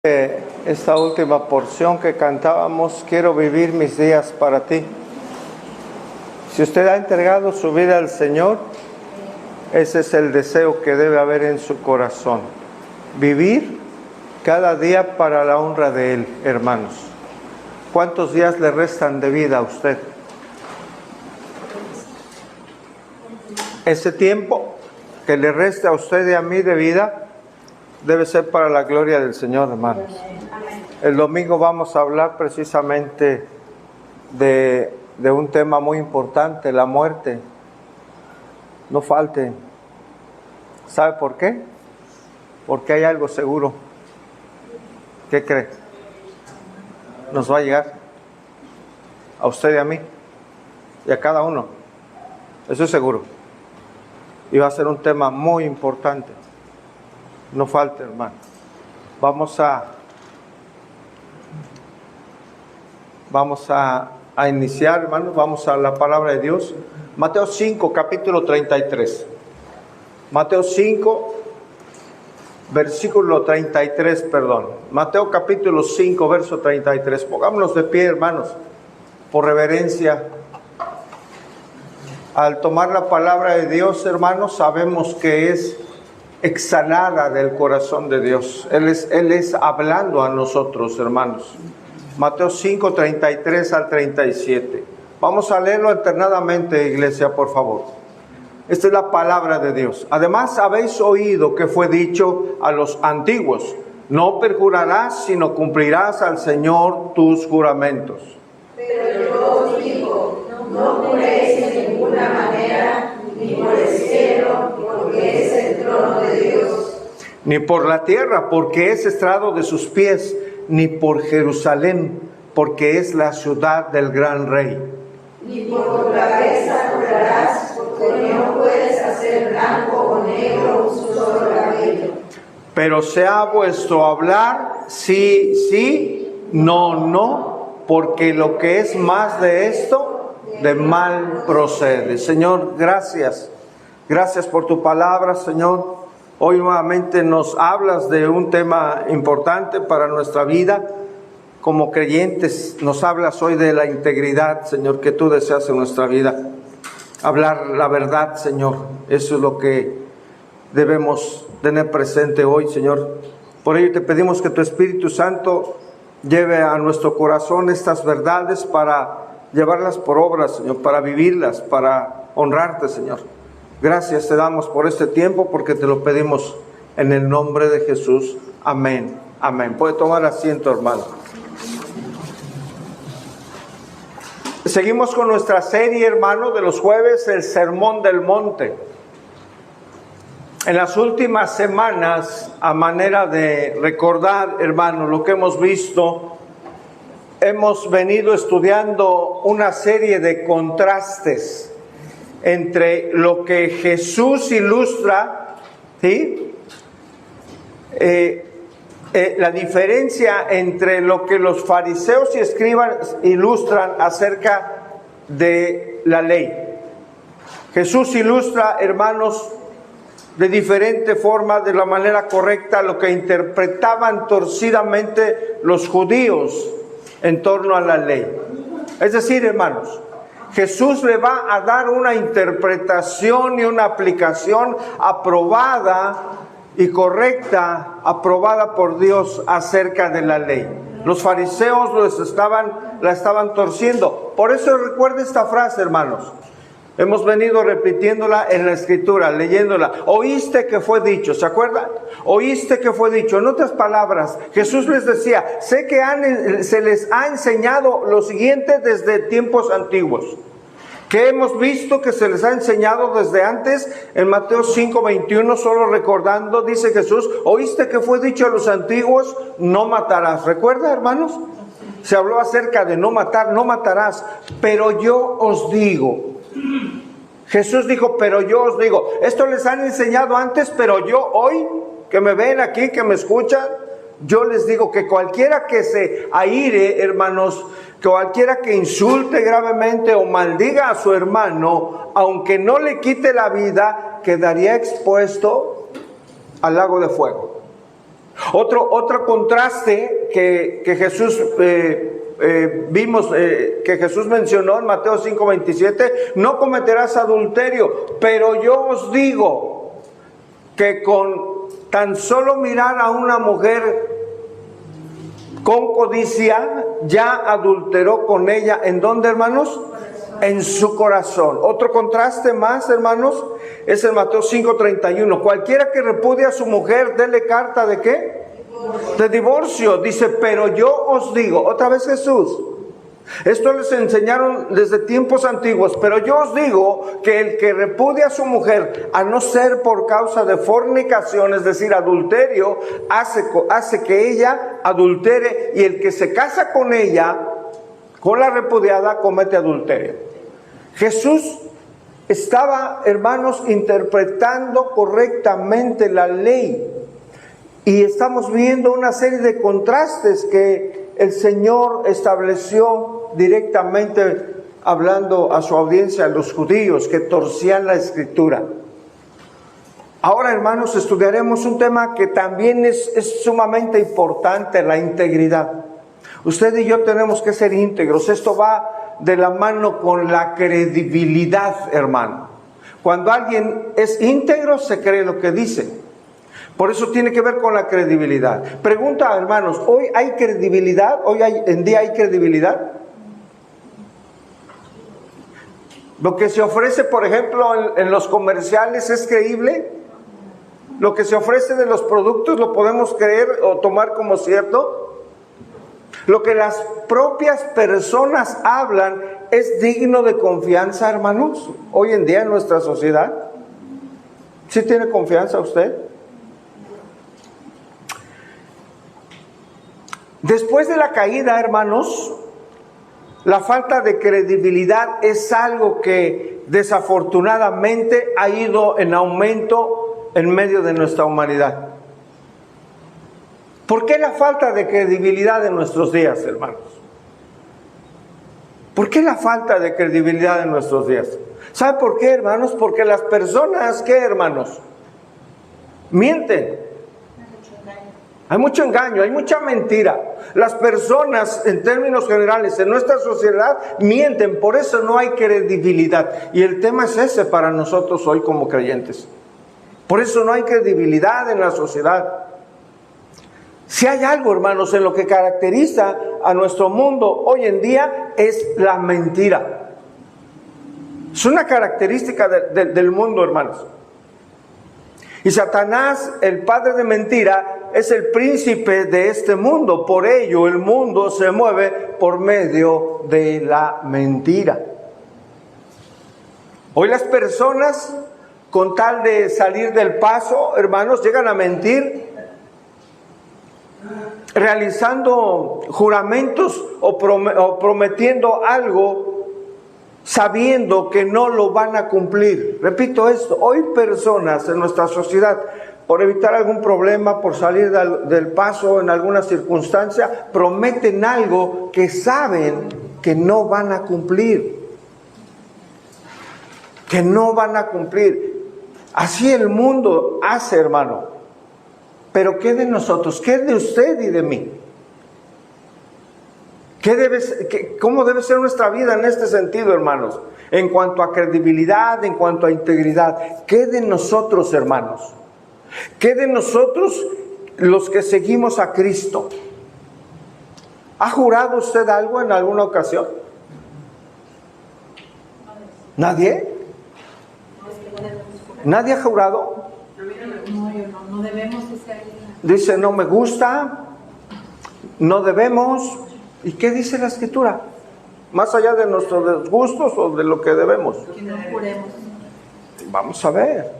Esta última porción que cantábamos, quiero vivir mis días para ti. Si usted ha entregado su vida al Señor, ese es el deseo que debe haber en su corazón. Vivir cada día para la honra de Él, hermanos. ¿Cuántos días le restan de vida a usted? Ese tiempo que le resta a usted y a mí de vida debe ser para la gloria del Señor, hermanos. El domingo vamos a hablar precisamente de un tema muy importante, la muerte. No falte. ¿Sabe por qué? Porque hay algo seguro. ¿Qué cree? Nos va a llegar a usted y a mí y a cada uno. Eso es seguro. Y va a ser un tema muy importante. No falte, hermano. Vamos a iniciar, hermanos. Vamos a la palabra de Dios. Mateo 5, capítulo 33. Mateo 5, versículo 33, perdón. Mateo capítulo 5, verso 33. Pongámonos de pie, hermanos, por reverencia. Al tomar la palabra de Dios, hermanos, sabemos que es exhalada del corazón de Dios. Él es hablando a nosotros, hermanos. Mateo 5, 33 al 37. Vamos a leerlo alternadamente, iglesia, por favor. Esta es la palabra de Dios. Además, habéis oído que fue dicho a los antiguos: no perjurarás, sino cumplirás al Señor tus juramentos. Pero yo os digo, no juréis en ninguna manera, ni por el cielo, porque es el trono de Dios, ni por la tierra, porque es estrado de sus pies, ni por Jerusalén, porque es la ciudad del gran rey. ni por tu cabeza jurarás, porque no puedes hacer blanco o negro un solo cabello. Pero sea vuestro hablar sí, sí, no, no, porque lo que es más de esto, de mal procede. Señor, gracias. Gracias por tu palabra, Señor. Hoy nuevamente nos hablas de un tema importante para nuestra vida. Como creyentes nos hablas hoy de la integridad, Señor, que tú deseas en nuestra vida. Hablar la verdad, Señor. Eso es lo que debemos tener presente hoy, Señor. Por ello te pedimos que tu Espíritu Santo lleve a nuestro corazón estas verdades para llevarlas por obra, Señor, para vivirlas, para honrarte, Señor. Gracias te damos por este tiempo, porque te lo pedimos en el nombre de Jesús. Amén. Amén. Puede tomar asiento, hermano. Seguimos con nuestra serie, hermano, de los jueves, el Sermón del Monte. En las últimas semanas, a manera de recordar, hermano, lo que hemos visto, hemos venido estudiando una serie de contrastes entre lo que Jesús ilustra, ¿sí? La diferencia entre lo que los fariseos y escribas ilustran acerca de la ley. Jesús ilustra, hermanos, de diferente forma, de la manera correcta, lo que interpretaban torcidamente los judíos en torno a la ley. Es decir, hermanos, Jesús le va a dar una interpretación y una aplicación aprobada y correcta, aprobada por Dios acerca de la ley. Los fariseos la estaban torciendo. Por eso recuerde esta frase, hermanos. Hemos venido repitiéndola en la Escritura, leyéndola. Oíste que fue dicho, ¿se acuerdan? Oíste que fue dicho. En otras palabras, Jesús les decía: sé que se les ha enseñado lo siguiente desde tiempos antiguos. ¿Qué hemos visto que se les ha enseñado desde antes? En Mateo 5:21, solo recordando, dice Jesús: oíste que fue dicho a los antiguos, no matarás. ¿Recuerda, hermanos? Se habló acerca de no matar, no matarás. Pero yo os digo. Jesús dijo: pero yo os digo. Esto les han enseñado antes, pero yo hoy, que me ven aquí, que me escuchan, yo les digo que cualquiera que se aire, hermanos, cualquiera que insulte gravemente o maldiga a su hermano, aunque no le quite la vida, quedaría expuesto al lago de fuego. Otro contraste que Jesús vimos, que Jesús mencionó en Mateo 5:27, no cometerás adulterio, pero yo os digo que con tan solo mirar a una mujer con codicia, ya adulteró con ella. ¿En dónde, hermanos? En su corazón. Otro contraste más, hermanos, es en Mateo 5:31. Cualquiera que repudie a su mujer, dele carta ¿de qué? De divorcio. Dice, pero yo os digo, otra vez Jesús, esto les enseñaron desde tiempos antiguos, pero yo os digo que el que repudia a su mujer, a no ser por causa de fornicación, es decir, adulterio, hace que ella adultere, y el que se casa con ella, con la repudiada, comete adulterio. Jesús estaba, hermanos, interpretando correctamente la ley, y estamos viendo una serie de contrastes que el Señor estableció directamente hablando a su audiencia, a los judíos que torcían la Escritura. Ahora, hermanos, estudiaremos un tema que también es sumamente importante, la integridad. Usted y yo tenemos que ser íntegros. Esto va de la mano con la credibilidad, hermano. Cuando alguien es íntegro, se cree lo que dice. Por eso tiene que ver con la credibilidad. Pregunta, hermanos, ¿hoy hay credibilidad? ¿En día hay credibilidad? ¿Lo que se ofrece, por ejemplo, en los comerciales es creíble? ¿Lo que se ofrece de los productos lo podemos creer o tomar como cierto? ¿Lo que las propias personas hablan es digno de confianza, hermanos? Hoy en día en nuestra sociedad. ¿Sí tiene confianza usted? Después de la caída, hermanos, la falta de credibilidad es algo que desafortunadamente ha ido en aumento en medio de nuestra humanidad. ¿Por qué la falta de credibilidad en nuestros días, hermanos? ¿Por qué la falta de credibilidad en nuestros días? ¿Sabe por qué, hermanos? Porque las personas, ¿qué, hermanos? Mienten. Hay mucho engaño, hay mucha mentira. Las personas, en términos generales, en nuestra sociedad, mienten. Por eso no hay credibilidad. Y el tema es ese para nosotros hoy como creyentes. Por eso no hay credibilidad en la sociedad. Si hay algo, hermanos, en lo que caracteriza a nuestro mundo hoy en día, es la mentira. Es una característica del mundo, hermanos. Y Satanás, el padre de mentira, es el príncipe de este mundo. Por ello, el mundo se mueve por medio de la mentira. Hoy las personas, con tal de salir del paso, hermanos, llegan a mentir, realizando juramentos o prometiendo algo, sabiendo que no lo van a cumplir. Repito esto, hoy personas en nuestra sociedad, por evitar algún problema, por salir del paso en alguna circunstancia, prometen algo que saben que no van a cumplir. Que no van a cumplir. Así el mundo hace, hermano. Pero ¿qué de nosotros? ¿Qué de usted y de mí? ¿Cómo debe ser nuestra vida en este sentido, hermanos? En cuanto a credibilidad, en cuanto a integridad. ¿Qué de nosotros, hermanos? ¿Qué de nosotros los que seguimos a Cristo? ¿Ha jurado usted algo en alguna ocasión? ¿Nadie? ¿Nadie ha jurado? No debemos hacer. Dice, no me gusta, no debemos. ¿Y qué dice la Escritura? Más allá de nuestros disgustos o de lo que debemos. Que no juremos. Vamos a ver.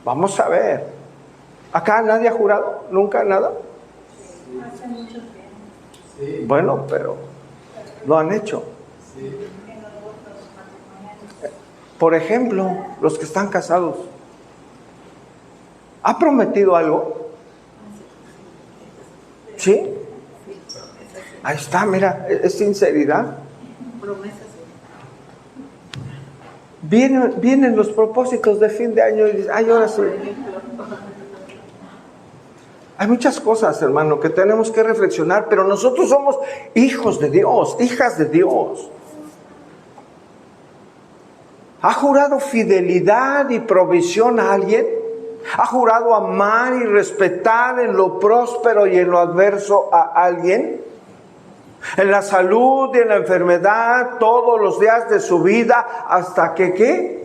Vamos a ver. ¿Acá nadie ha jurado? ¿Nunca nada? Hace mucho tiempo. Sí. Bueno, pero lo han hecho. Sí. Por ejemplo, los que están casados. ¿Ha prometido algo? ¿Sí? Ahí está, mira, es sinceridad. Promesas. Vienen los propósitos de fin de año y dicen, ay, ahora sí. Hay muchas cosas, hermano, que tenemos que reflexionar, pero nosotros somos hijos de Dios, hijas de Dios. ¿Ha jurado fidelidad y provisión a alguien? ¿Ha jurado amar y respetar en lo próspero y en lo adverso a alguien? En la salud y en la enfermedad, todos los días de su vida, hasta que ¿qué?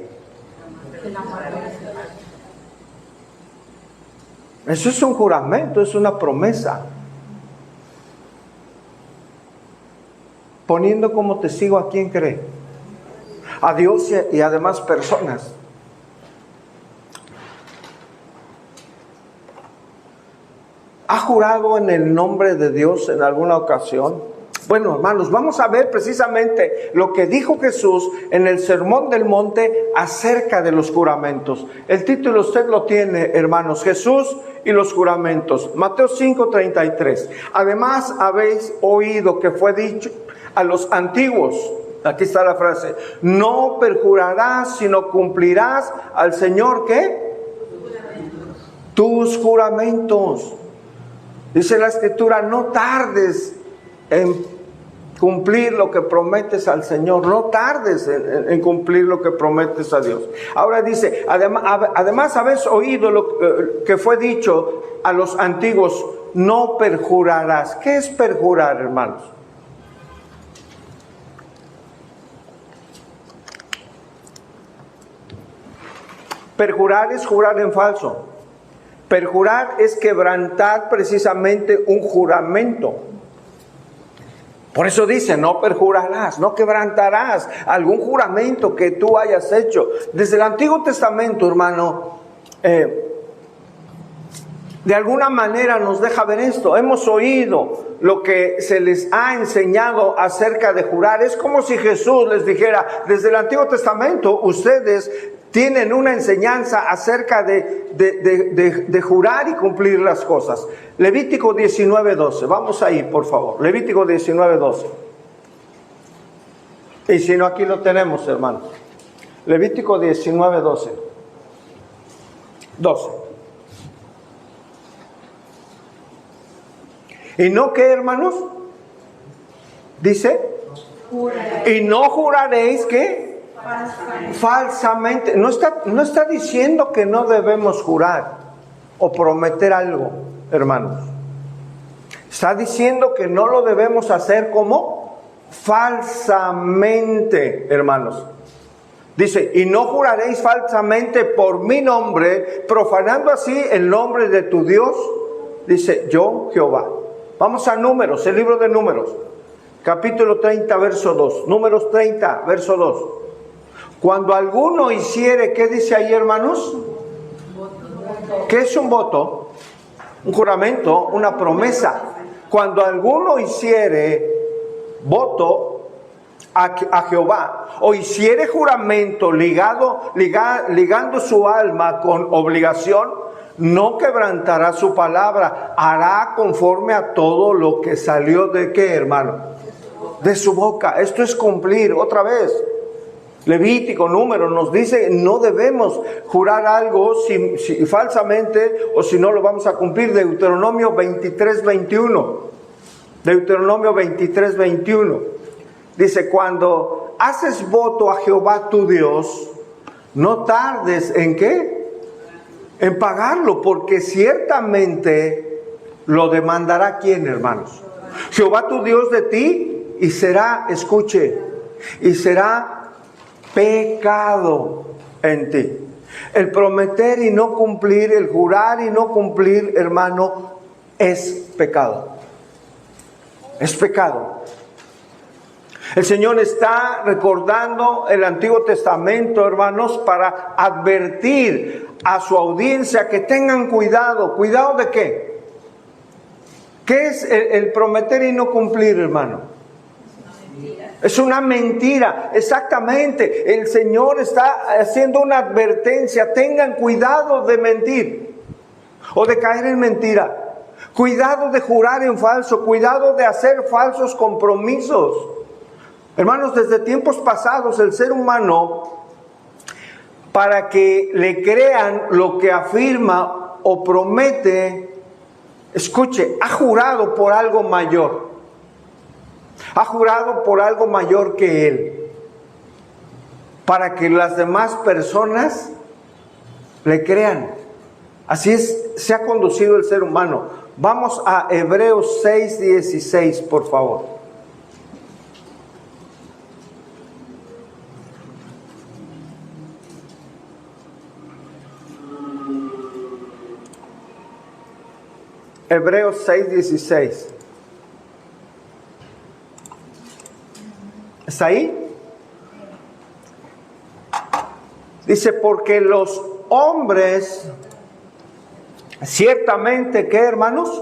Eso es un juramento, es una promesa. Poniendo como testigo a quien cree. A Dios y a demás personas. ¿Ha jurado en el nombre de Dios en alguna ocasión? Bueno, hermanos, vamos a ver precisamente lo que dijo Jesús en el Sermón del Monte acerca de los juramentos. El título usted lo tiene, hermanos, Jesús y los juramentos. Mateo 5:33. Además habéis oído que fue dicho a los antiguos, aquí está la frase, no perjurarás, sino cumplirás al Señor, ¿qué? Tus juramentos. Dice la Escritura, no tardes en cumplir lo que prometes al Señor, no tardes en cumplir lo que prometes a Dios. Ahora dice, además habéis oído lo que fue dicho a los antiguos, no perjurarás. ¿Qué es perjurar, hermanos? Perjurar es jurar en falso. Perjurar es quebrantar precisamente un juramento. Por eso dice, no perjurarás, no quebrantarás algún juramento que tú hayas hecho. Desde el Antiguo Testamento, hermano, de alguna manera nos deja ver esto. Hemos oído lo que se les ha enseñado acerca de jurar. Es como si Jesús les dijera, desde el Antiguo Testamento, ustedes tienen una enseñanza acerca de jurar y cumplir las cosas. Levítico 19:12. Vamos ahí, por favor. Levítico 19:12. Y si no, aquí lo tenemos, hermano. Levítico 19:12. 12. ¿Y no qué, hermanos? Dice. Y no juraréis, ¿qué? Falsamente. No está diciendo que no debemos jurar o prometer algo, hermanos. Está diciendo que no lo debemos hacer como falsamente, hermanos. Dice, y no juraréis falsamente por mi nombre, profanando así el nombre de tu Dios. Dice, yo Jehová. Vamos a Números, el libro de Números, capítulo 30, verso 2. Números 30, verso 2. Cuando alguno hiciere, ¿qué dice ahí, hermanos? ¿Qué es un voto? Un juramento, una promesa. Cuando alguno hiciere voto a Jehová, o hiciere juramento ligando su alma con obligación, no quebrantará su palabra, hará conforme a todo lo que salió de ¿qué, hermano? De su boca. Esto es cumplir, otra vez. Levítico, Número, nos dice no debemos jurar algo si falsamente o si no lo vamos a cumplir. Deuteronomio 23:21. Deuteronomio 23:21. Dice, cuando haces voto a Jehová tu Dios, no tardes en ¿qué? En pagarlo, porque ciertamente lo demandará ¿quién, hermanos? Jehová tu Dios de ti, y será, escuche, y será pecado en ti. El prometer y no cumplir, el jurar y no cumplir, hermano, es pecado. Es pecado. El Señor está recordando el Antiguo Testamento, hermanos, para advertir a su audiencia que tengan cuidado. ¿Cuidado de qué? ¿Qué es el prometer y no cumplir, hermano? Es una mentira, exactamente. El Señor está haciendo una advertencia. Tengan cuidado de mentir o de caer en mentira. Cuidado de jurar en falso. Cuidado de hacer falsos compromisos. Hermanos, desde tiempos pasados el ser humano, para que le crean lo que afirma o promete, escuche, ha jurado por algo mayor. Ha jurado por algo mayor que él, para que las demás personas le crean. Así es, se ha conducido el ser humano. Vamos a Hebreos 6:16, por favor. Hebreos 6:16. ¿Está ahí? Dice, porque los hombres, ciertamente, ¿qué, hermanos?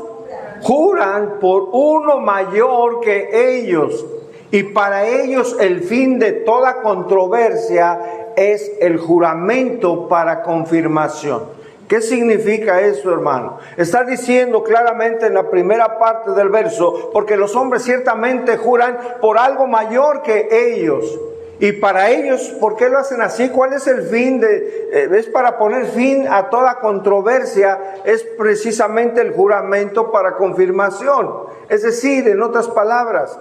Juran por uno mayor que ellos, y para ellos el fin de toda controversia es el juramento para confirmación. ¿Qué significa eso, hermano? Está diciendo claramente en la primera parte del verso, porque los hombres ciertamente juran por algo mayor que ellos. Y para ellos, ¿por qué lo hacen así? ¿Cuál es el fin? Es para poner fin a toda controversia, es precisamente el juramento para confirmación. Es decir, en otras palabras,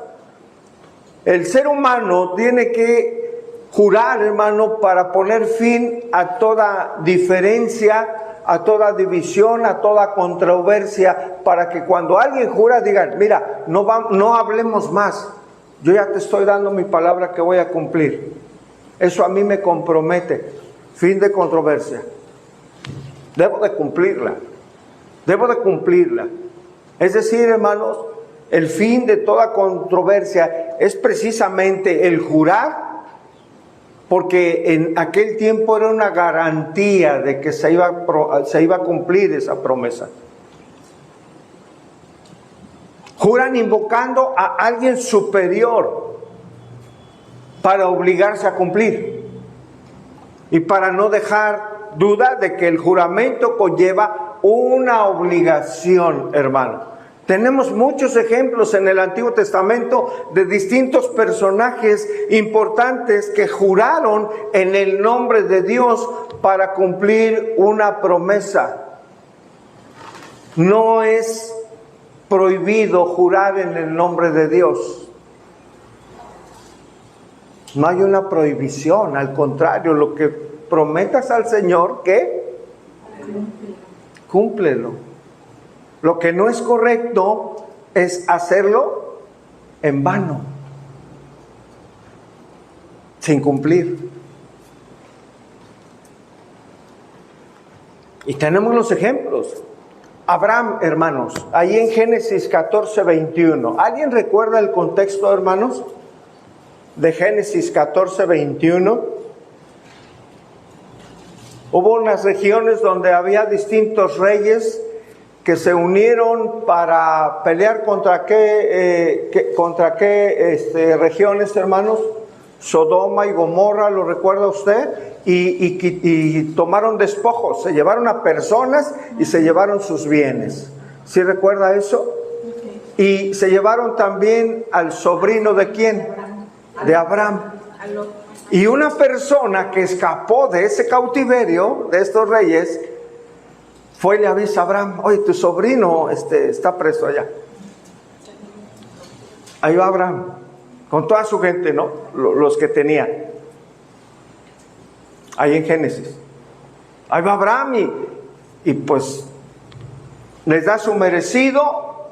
el ser humano tiene que jurar, hermano, para poner fin a toda diferencia, a toda división, a toda controversia, para que cuando alguien jura digan, mira, no hablemos más. Yo ya te estoy dando mi palabra que voy a cumplir. Eso a mí me compromete. Fin de controversia. Debo de cumplirla. Debo de cumplirla. Es decir, hermanos, el fin de toda controversia es precisamente el jurar, porque en aquel tiempo era una garantía de que se iba a cumplir esa promesa. Juran invocando a alguien superior para obligarse a cumplir y para no dejar duda de que el juramento conlleva una obligación, hermano. Tenemos muchos ejemplos en el Antiguo Testamento de distintos personajes importantes que juraron en el nombre de Dios para cumplir una promesa. No es prohibido jurar en el nombre de Dios. No hay una prohibición, al contrario, lo que prometas al Señor, ¿qué? Cúmplelo. Lo que no es correcto es hacerlo en vano, sin cumplir. Y tenemos los ejemplos. Abraham, hermanos, ahí en Génesis 14:21. ¿Alguien recuerda el contexto, hermanos? De Génesis 14:21. Hubo unas regiones donde había distintos reyes que se unieron para pelear contra qué regiones, hermanos. Sodoma y Gomorra, ¿lo recuerda usted? Y tomaron despojos, se llevaron a personas y se llevaron sus bienes. ¿Sí recuerda eso? Y se llevaron también al sobrino de ¿quién? De Abraham. Y una persona que escapó de ese cautiverio de estos reyes fue y le avisa a Abraham, oye, tu sobrino está preso allá. Ahí va Abraham, con toda su gente, ¿no? Los que tenía. Ahí en Génesis. Ahí va Abraham y pues les da su merecido,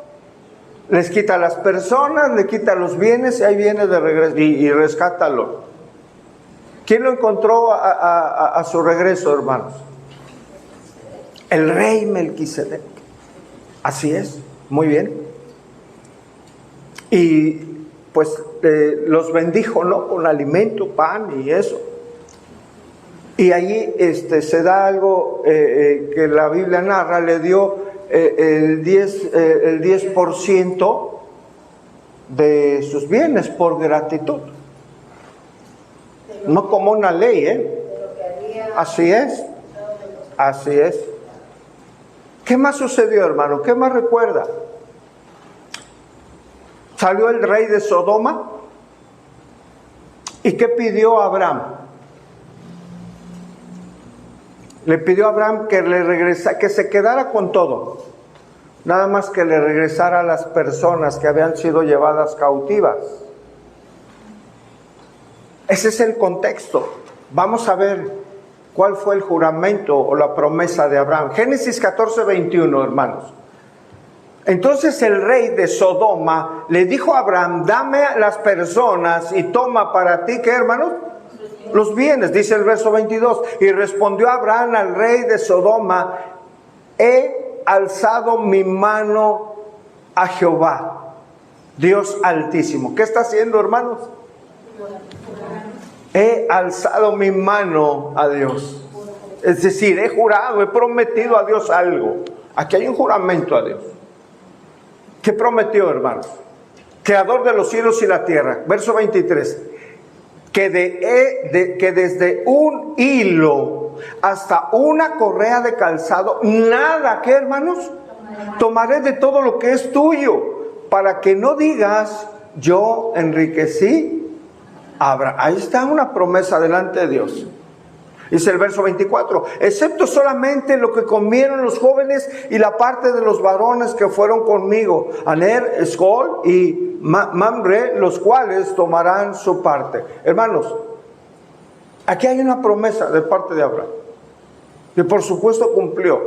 les quita a las personas, le quita los bienes y ahí viene de regreso y rescátalo. ¿Quién lo encontró a su regreso, hermanos? El rey Melquisedec. Así es, muy bien. Y pues los bendijo, ¿no? Con alimento, pan y eso. Y allí se da algo que la Biblia narra, le dio el 10% de sus bienes por gratitud. No como una ley, Así es. Así es. ¿Qué más sucedió, hermano? ¿Qué más recuerda? Salió el rey de Sodoma. ¿Y qué pidió Abraham? Le pidió a Abraham que le regresara, que se quedara con todo, nada más que le regresara a las personas que habían sido llevadas cautivas. Ese es el contexto. Vamos a ver cuál fue el juramento o la promesa de Abraham. Génesis 14:21, hermanos. Entonces el rey de Sodoma le dijo a Abraham: dame a las personas y toma para ti, ¿qué, hermanos? Los bienes, dice el verso 22. Y respondió Abraham al rey de Sodoma: he alzado mi mano a Jehová, Dios Altísimo. ¿Qué está haciendo, hermanos? He alzado mi mano a Dios. Es decir, he jurado, he prometido a Dios algo. Aquí hay un juramento a Dios. ¿Qué prometió, hermanos? Creador de los cielos y la tierra. Verso 23. Que desde un hilo hasta una correa de calzado, nada, ¿qué, hermanos? Tomaré de todo lo que es tuyo, para que no digas: yo enriquecí a Abraham. Ahí está una promesa delante de Dios. Dice el verso 24: excepto solamente lo que comieron los jóvenes y la parte de los varones que fueron conmigo, Aner, Escol y Mamre, los cuales tomarán su parte. Hermanos, aquí hay una promesa de parte de Abraham, que por supuesto cumplió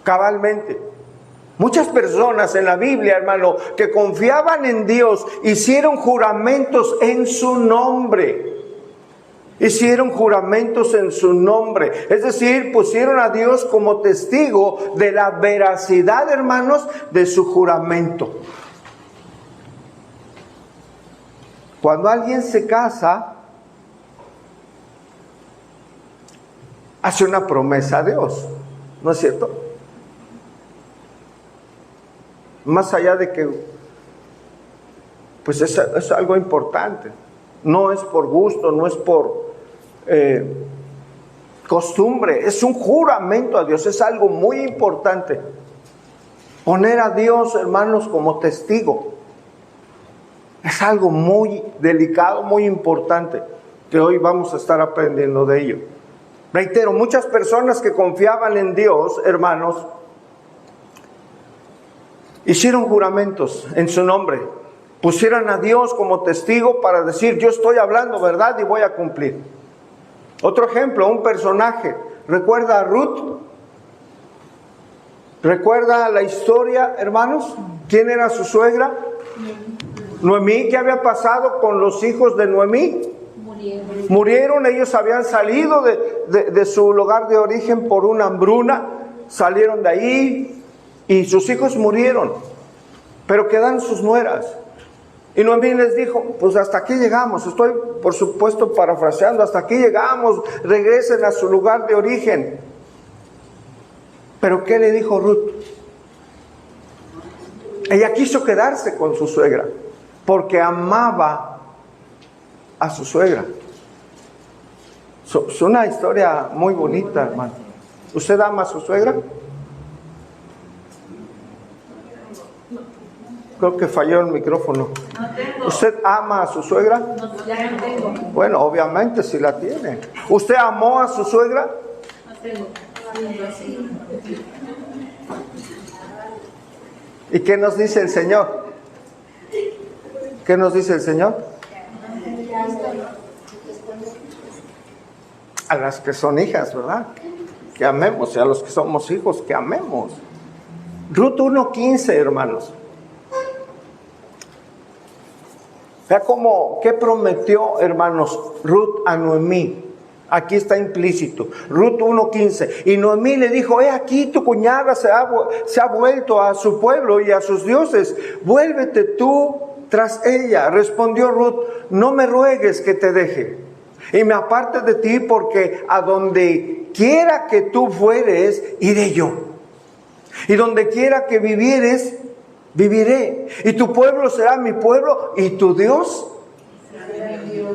cabalmente. Muchas personas en la Biblia, hermano, que confiaban en Dios, hicieron juramentos en su nombre. Hicieron juramentos en su nombre. Es decir, pusieron a Dios como testigo de la veracidad, hermanos, de su juramento. Cuando alguien se casa, hace una promesa a Dios, ¿no es cierto? Más allá de que, pues es algo importante. No es por gusto, no es por costumbre, es un juramento a Dios, es algo muy importante. Poner a Dios, hermanos, como testigo es algo muy delicado, muy importante, que hoy vamos a estar aprendiendo de ello. Reitero, muchas personas que confiaban en Dios, hermanos, hicieron juramentos en su nombre, pusieron a Dios como testigo para decir: yo estoy hablando verdad y voy a cumplir. Otro ejemplo, un personaje. ¿Recuerda a Ruth? ¿Recuerda la historia, hermanos? ¿Quién era su suegra? Noemí. ¿Qué había pasado con los hijos de Noemí? Murieron. Ellos habían salido de su lugar de origen por una hambruna. Salieron de ahí y sus hijos murieron. Pero quedan sus nueras. Y Noemí les dijo: pues hasta aquí llegamos. Estoy, por supuesto, parafraseando. Hasta aquí llegamos. Regresen a su lugar de origen. ¿Pero qué le dijo Ruth? Ella quiso quedarse con su suegra porque amaba a su suegra. Es una historia muy bonita, hermano. ¿Usted ama a su suegra? Creo que falló el micrófono. No tengo. ¿Usted ama a su suegra? No, ya no tengo. Bueno, obviamente si la tiene. ¿Usted amó a su suegra? No tengo. ¿Y qué nos dice el Señor? ¿Qué nos dice el Señor? A las que son hijas, ¿verdad? Que amemos. Y a los que somos hijos, que amemos. Ruth 1:15, hermanos. Vea cómo, ¿qué prometió, hermanos, Ruth a Noemí? Aquí está implícito. Ruth 1:15. Y Noemí le dijo: he aquí tu cuñada se ha vuelto a su pueblo y a sus dioses. Vuélvete tú tras ella. Respondió Ruth: no me ruegues que te deje y me aparte de ti, porque a donde quiera que tú fueres, iré yo. Y donde quiera que vivieres, viviré. Y tu pueblo será mi pueblo y tu Dios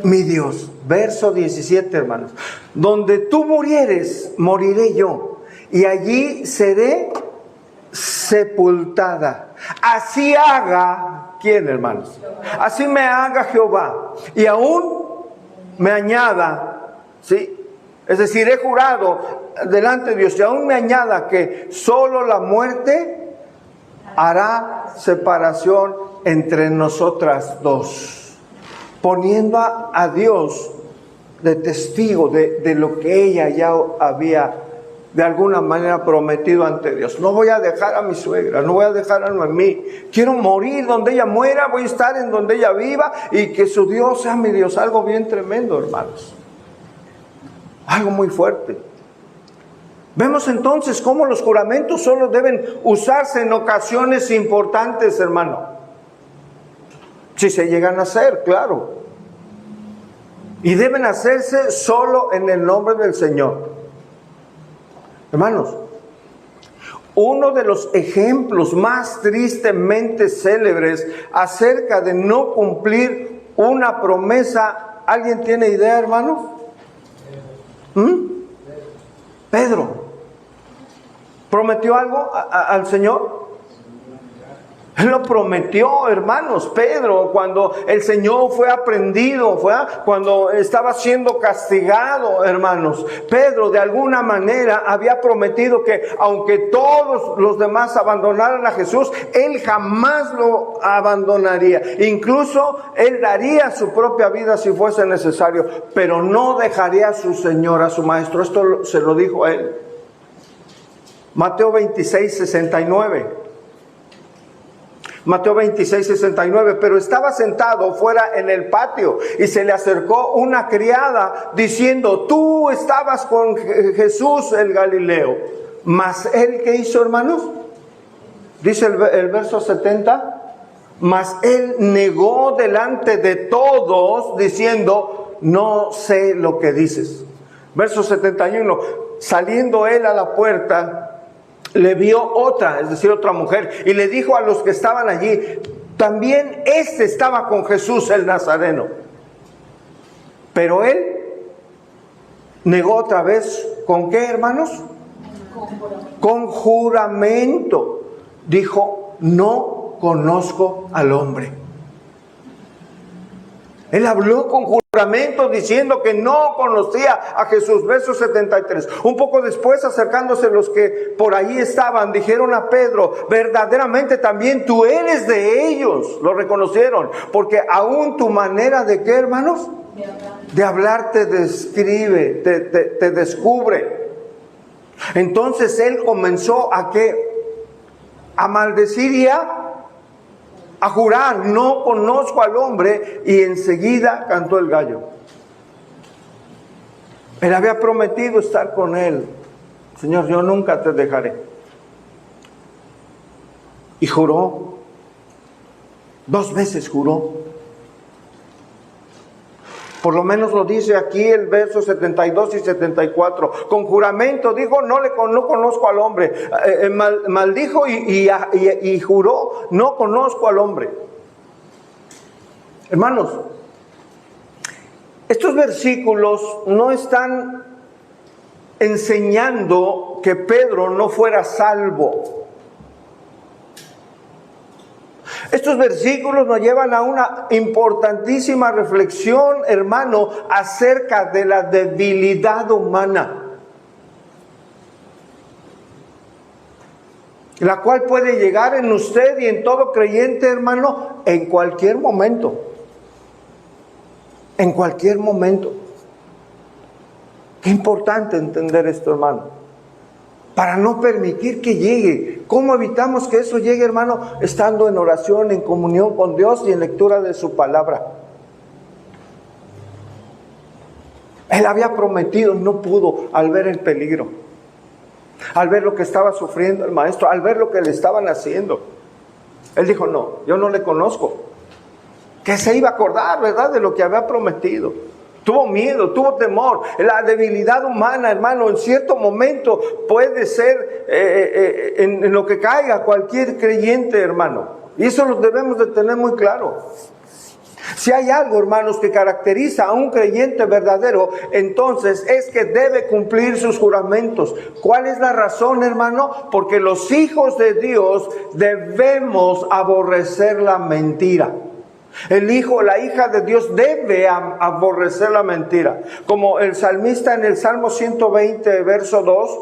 mi Dios. Verso 17, hermanos. Donde tú murieres, moriré yo, y allí seré sepultada. Así haga, ¿quién, hermanos? Así me haga Jehová, y aún me añada, ¿sí? Es decir, he jurado delante de Dios, y aún me añada que solo la muerte hará separación entre nosotras dos, poniendo a Dios de testigo de lo que ella ya había de alguna manera prometido ante Dios. No voy a dejar a mi suegra, no voy a dejar a mí. Quiero morir donde ella muera, voy a estar en donde ella viva y que su Dios sea mi Dios. Algo bien tremendo, hermanos. Algo muy fuerte. Vemos entonces cómo los juramentos solo deben usarse en ocasiones importantes, hermano. Si se llegan a hacer, claro. Y deben hacerse solo en el nombre del Señor. Hermanos, uno de los ejemplos más tristemente célebres acerca de no cumplir una promesa, ¿alguien tiene idea, hermanos? Pedro. ¿Prometió algo al Señor? Él lo prometió, hermanos. Pedro, cuando el Señor fue aprendido, cuando estaba siendo castigado, hermanos, Pedro de alguna manera había prometido que aunque todos los demás abandonaran a Jesús, él jamás lo abandonaría. Incluso él daría su propia vida si fuese necesario, pero no dejaría a su Señor, a su Maestro. Esto se lo dijo a él. Mateo 26, 69. Mateo 26, 69, pero estaba sentado fuera en el patio y se le acercó una criada diciendo, tú estabas con Jesús el Galileo. Mas él, ¿qué hizo, hermanos? Dice el verso 70, mas él negó delante de todos diciendo, no sé lo que dices. Verso 71, saliendo él a la puerta, le vio otra, es decir, otra mujer, y le dijo a los que estaban allí, también este estaba con Jesús el Nazareno. Pero él negó otra vez, ¿con qué, hermanos? Con juramento. Dijo, no conozco al hombre. Él habló con juramento diciendo que no conocía a Jesús. Verso 73. Un poco después, acercándose los que por allí estaban, dijeron a Pedro, verdaderamente también tú eres de ellos. Lo reconocieron, porque aún tu manera de ¿qué, hermanos? De hablar te describe, te descubre. Entonces él comenzó a maldecir y a jurar, no conozco al hombre, y enseguida cantó el gallo. Él había prometido estar con él. Señor, yo nunca te dejaré. Y juró, 2 veces juró. Por lo menos lo dice aquí el verso 72 y 74. Con juramento dijo, no conozco al hombre. Maldijo y juró, no conozco al hombre. Hermanos, estos versículos no están enseñando que Pedro no fuera salvo. Estos versículos nos llevan a una importantísima reflexión, hermano, acerca de la debilidad humana, la cual puede llegar en usted y en todo creyente, hermano, en cualquier momento. En cualquier momento. Qué importante entender esto, hermano, para no permitir que llegue. ¿Cómo evitamos que eso llegue, hermano? Estando en oración, en comunión con Dios y en lectura de su palabra. Él había prometido, no pudo, al ver el peligro, al ver lo que estaba sufriendo el maestro, al ver lo que le estaban haciendo. Él dijo, no, yo no le conozco. Que se iba a acordar, ¿verdad?, de lo que había prometido. Tuvo miedo, tuvo temor. La debilidad humana, hermano, en cierto momento puede ser en lo que caiga cualquier creyente, hermano. Y eso lo debemos de tener muy claro. Si hay algo, hermanos, que caracteriza a un creyente verdadero, entonces es que debe cumplir sus juramentos. ¿Cuál es la razón, hermano? Porque los hijos de Dios debemos aborrecer la mentira. El hijo, la hija de Dios debe aborrecer la mentira. Como el salmista en el Salmo 120, verso 2,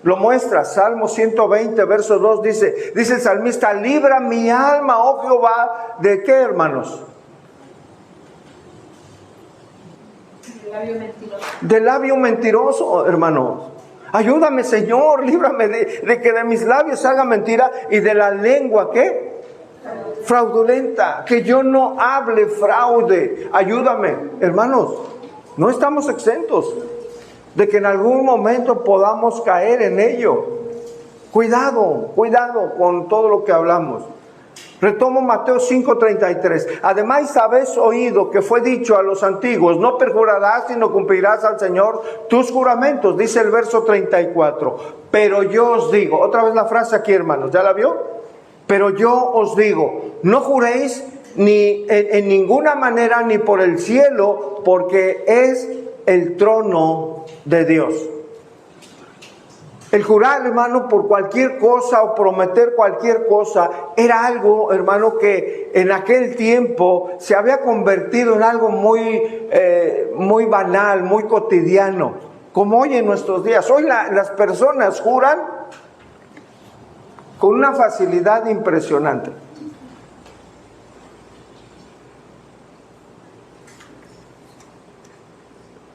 lo muestra. Salmo 120, verso 2 dice el salmista: libra mi alma, oh Jehová, ¿de qué, hermanos? Labio mentiroso. De labio mentiroso, hermanos. Ayúdame, Señor, líbrame de que de mis labios salga mentira y de la lengua, ¿qué? Fraudulenta, que yo no hable fraude. Ayúdame, hermanos. No estamos exentos de que en algún momento podamos caer en ello. Cuidado con todo lo que hablamos. Retomo Mateo 5:33. Además habéis oído que fue dicho a los antiguos: no perjurarás, sino cumplirás al Señor tus juramentos. Dice el verso 34. Pero yo os digo, otra vez la frase aquí, hermanos, ¿ya la vio? Pero yo os digo, no juréis ni en ninguna manera, ni por el cielo, porque es el trono de Dios. El jurar, hermano, por cualquier cosa o prometer cualquier cosa era algo, hermano, que en aquel tiempo se había convertido en algo muy banal, muy cotidiano, como hoy en nuestros días. Hoy las personas juran con una facilidad impresionante.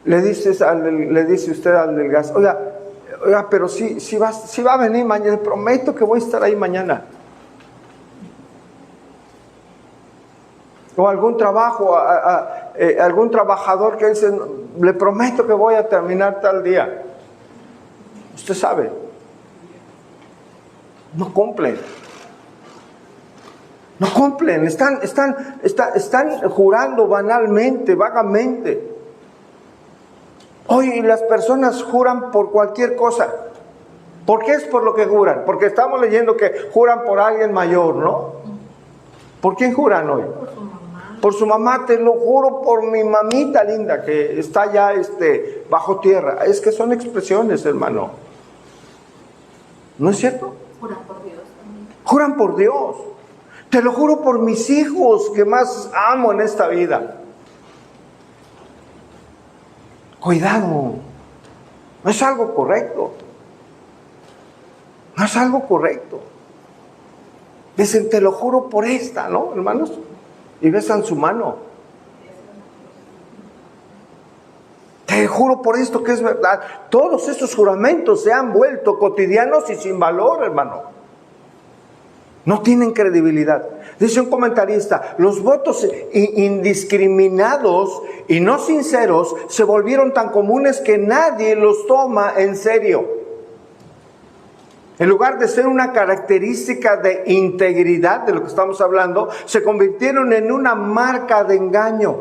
Le dice usted al del gas: oiga, pero si va a venir mañana, le prometo que voy a estar ahí mañana. O algún trabajo, algún trabajador que dice: le prometo que voy a terminar tal día. Usted sabe, no cumplen. No cumplen, están jurando banalmente, vagamente. Hoy las personas juran por cualquier cosa. ¿Por qué es por lo que juran? Porque estamos leyendo que juran por alguien mayor, ¿no? ¿Por quién juran hoy? Por su mamá. Por su mamá. Te lo juro por mi mamita linda que está ya bajo tierra. Es que son expresiones, hermano. ¿No es cierto? Juran por Dios también. Juran por Dios. Te lo juro por mis hijos que más amo en esta vida. Cuidado, no es algo correcto. No es algo correcto. Dicen: te lo juro por esta, ¿no, hermanos? Y besan su mano. Te juro por esto que es verdad. Todos estos juramentos se han vuelto cotidianos y sin valor, hermano. No tienen credibilidad. Dice un comentarista: los votos indiscriminados y no sinceros se volvieron tan comunes que nadie los toma en serio. En lugar de ser una característica de integridad, de lo que estamos hablando, se convirtieron en una marca de engaño.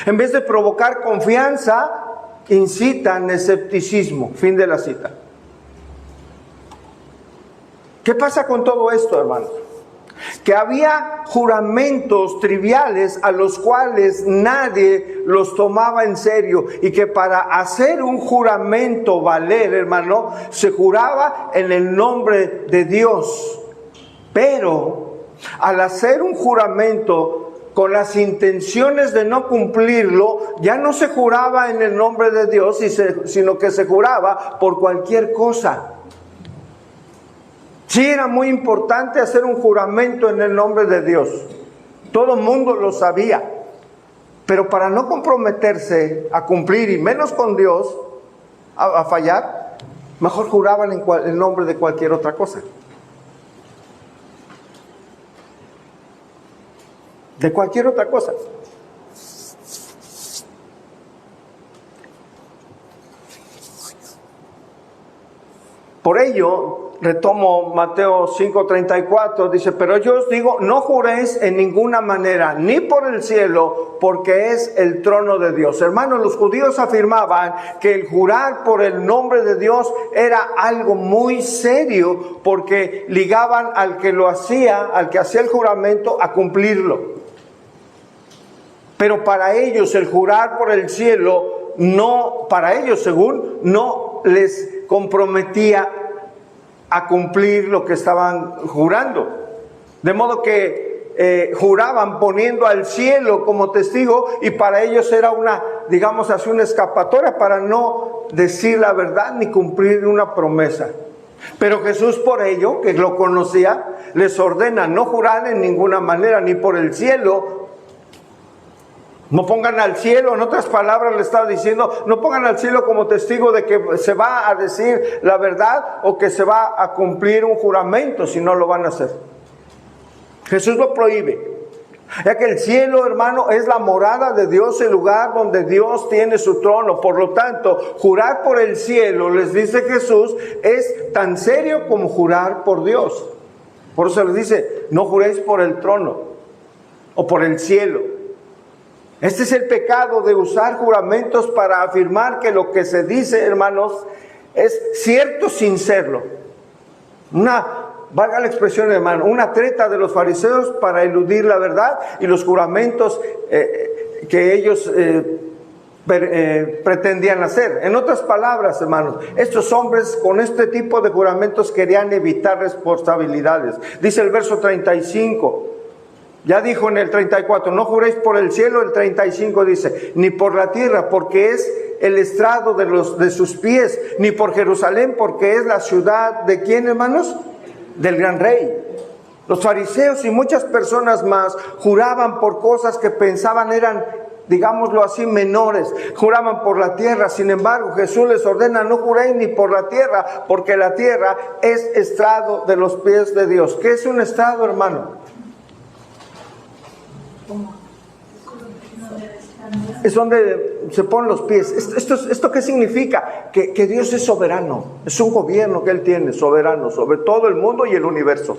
En vez de provocar confianza, incitan escepticismo. Fin de la cita. ¿Qué pasa con todo esto, hermanos? Que había juramentos triviales a los cuales nadie los tomaba en serio, y que para hacer un juramento valer, hermano, se juraba en el nombre de Dios. Pero al hacer un juramento con las intenciones de no cumplirlo, ya no se juraba en el nombre de Dios, sino que se juraba por cualquier cosa. Sí, era muy importante hacer un juramento en el nombre de Dios. Todo el mundo lo sabía. Pero para no comprometerse a cumplir, y menos con Dios, a fallar, mejor juraban en el nombre de cualquier otra cosa. De cualquier otra cosa. Por ello, retomo Mateo 5:34, dice: pero yo os digo, no juréis en ninguna manera, ni por el cielo, porque es el trono de Dios. Hermanos, los judíos afirmaban que el jurar por el nombre de Dios era algo muy serio, porque ligaban al que hacía el juramento, a cumplirlo. Pero para ellos el jurar por el cielo, para ellos según, no les comprometía a cumplir lo que estaban jurando. De modo que juraban poniendo al cielo como testigo, y para ellos era una escapatoria para no decir la verdad ni cumplir una promesa. Pero Jesús, por ello, que lo conocía, les ordena no jurar en ninguna manera, ni por el cielo. No pongan al cielo, en otras palabras le estaba diciendo, no pongan al cielo como testigo de que se va a decir la verdad o que se va a cumplir un juramento si no lo van a hacer. Jesús lo prohíbe. Ya que el cielo, hermano, es la morada de Dios, el lugar donde Dios tiene su trono. Por lo tanto, jurar por el cielo, les dice Jesús, es tan serio como jurar por Dios. Por eso les dice, no juréis por el trono o por el cielo. Este es el pecado de usar juramentos para afirmar que lo que se dice, hermanos, es cierto sin serlo. Valga la expresión, hermano, una treta de los fariseos para eludir la verdad y los juramentos que ellos pretendían hacer. En otras palabras, hermanos, estos hombres con este tipo de juramentos querían evitar responsabilidades. Dice el verso 35. Ya dijo en el 34, no juréis por el cielo. El 35 dice, ni por la tierra, porque es el estrado de sus pies, ni por Jerusalén, porque es la ciudad de ¿quién, hermanos? Del gran rey. Los fariseos y muchas personas más juraban por cosas que pensaban eran, digámoslo así, menores. Juraban por la tierra. Sin embargo, Jesús les ordena, no juréis ni por la tierra, porque la tierra es estrado de los pies de Dios. ¿Qué es un estrado, hermano? Es donde se ponen los pies. ¿Esto qué significa? Que Dios es soberano. Es un gobierno que Él tiene, soberano, sobre todo el mundo y el universo.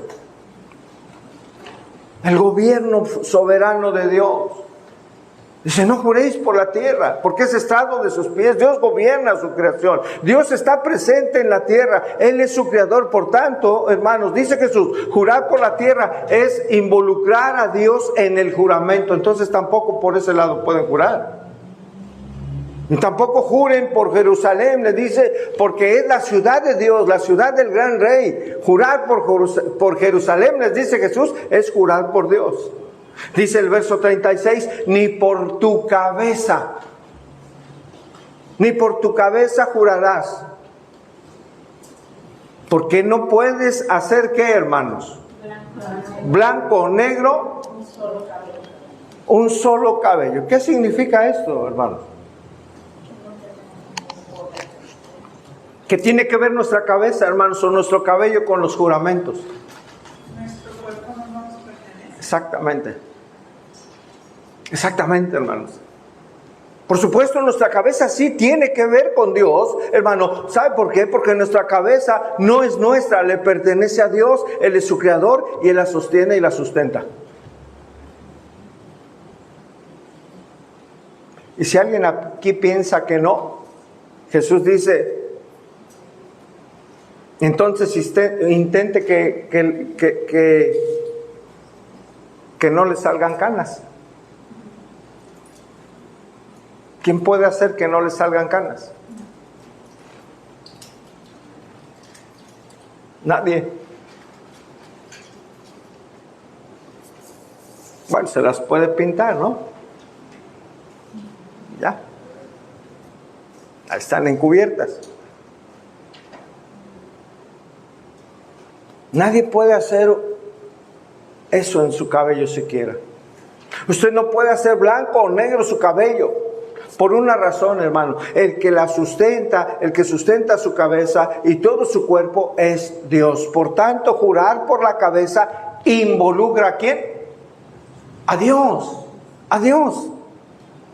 El gobierno soberano de Dios. Dice, no juréis por la tierra, porque es estrado de sus pies. Dios gobierna su creación. Dios está presente en la tierra. Él es su creador. Por tanto, hermanos, dice Jesús, jurar por la tierra es involucrar a Dios en el juramento. Entonces tampoco por ese lado pueden jurar. Y tampoco juren por Jerusalén, le dice, porque es la ciudad de Dios, la ciudad del gran rey. Jurar por Jerusalén, les dice Jesús, es jurar por Dios. Dice el verso 36, ni por tu cabeza jurarás. Porque no puedes hacer, ¿qué, hermanos? Blanco o negro, un solo cabello. ¿Qué significa esto, hermanos? ¿Qué tiene que ver nuestra cabeza, hermanos, o nuestro cabello con los juramentos? Nuestro cuerpo no nos pertenece. Exactamente, hermanos. Por supuesto, nuestra cabeza sí tiene que ver con Dios, hermano. ¿Sabe por qué? Porque nuestra cabeza no es nuestra, le pertenece a Dios. Él es su creador y Él la sostiene y la sustenta. Y si alguien aquí piensa que no, Jesús dice, entonces intente que no le salgan canas. ¿Quién puede hacer que no le salgan canas? Nadie. Bueno, se las puede pintar, ¿no? Ya. Están encubiertas. Nadie puede hacer eso en su cabello siquiera. Usted no puede hacer blanco o negro su cabello. Por una razón, hermano. El que sustenta su cabeza y todo su cuerpo es Dios. Por tanto, jurar por la cabeza involucra ¿a quién? A Dios. A Dios.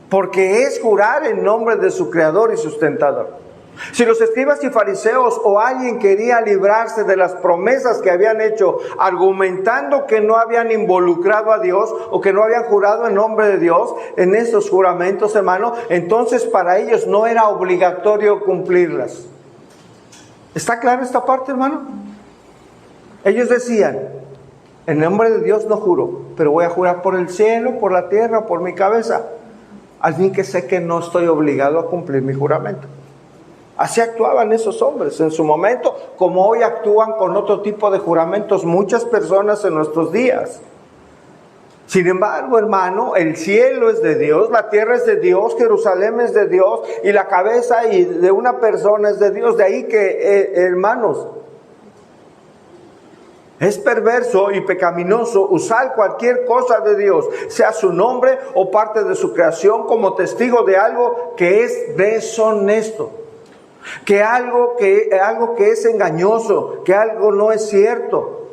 Porque es jurar en nombre de su creador y sustentador. Si los escribas y fariseos o alguien quería librarse de las promesas que habían hecho, argumentando que no habían involucrado a Dios o que no habían jurado en nombre de Dios en esos juramentos, hermano, entonces para ellos no era obligatorio cumplirlas. ¿Está clara esta parte, hermano? Ellos decían, en nombre de Dios no juro, pero voy a jurar por el cielo, por la tierra, por mi cabeza, al fin que sé que no estoy obligado a cumplir mi juramento. Así actuaban esos hombres en su momento, como hoy actúan con otro tipo de juramentos muchas personas en nuestros días. Sin embargo, hermano, el cielo es de Dios, la tierra es de Dios, Jerusalén es de Dios y la cabeza de una persona es de Dios. De ahí que, hermanos, Es perverso y pecaminoso usar cualquier cosa de Dios, sea su nombre o parte de su creación, como testigo de algo que es deshonesto, que algo que es engañoso, que algo no es cierto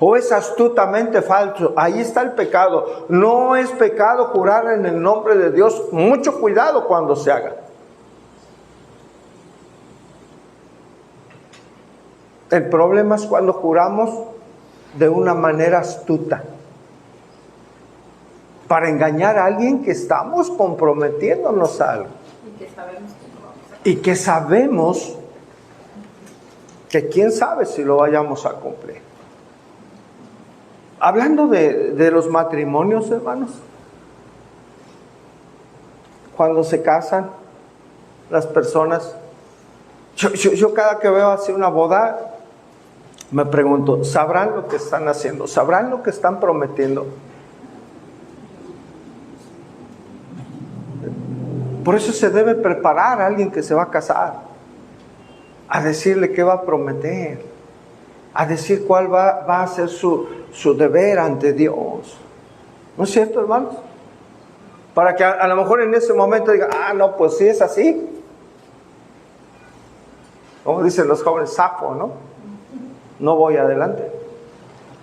o es astutamente falso. Ahí está el pecado. No es pecado jurar en el nombre de Dios. Mucho cuidado cuando se haga. El problema es cuando juramos de una manera astuta para engañar a alguien que estamos comprometiéndonos a algo y que sabemos que quién sabe si lo vayamos a cumplir. Hablando de los matrimonios, hermanos, cuando se casan las personas, yo cada que veo así una boda, me pregunto, ¿sabrán lo que están haciendo? ¿Sabrán lo que están prometiendo? Por eso se debe preparar a alguien que se va a casar, a decirle qué va a prometer, a decir cuál va a ser su deber ante Dios. ¿No es cierto, hermanos? Para que a lo mejor en ese momento diga, no, pues sí es así. Como dicen los jóvenes, zafo, ¿no? No voy adelante.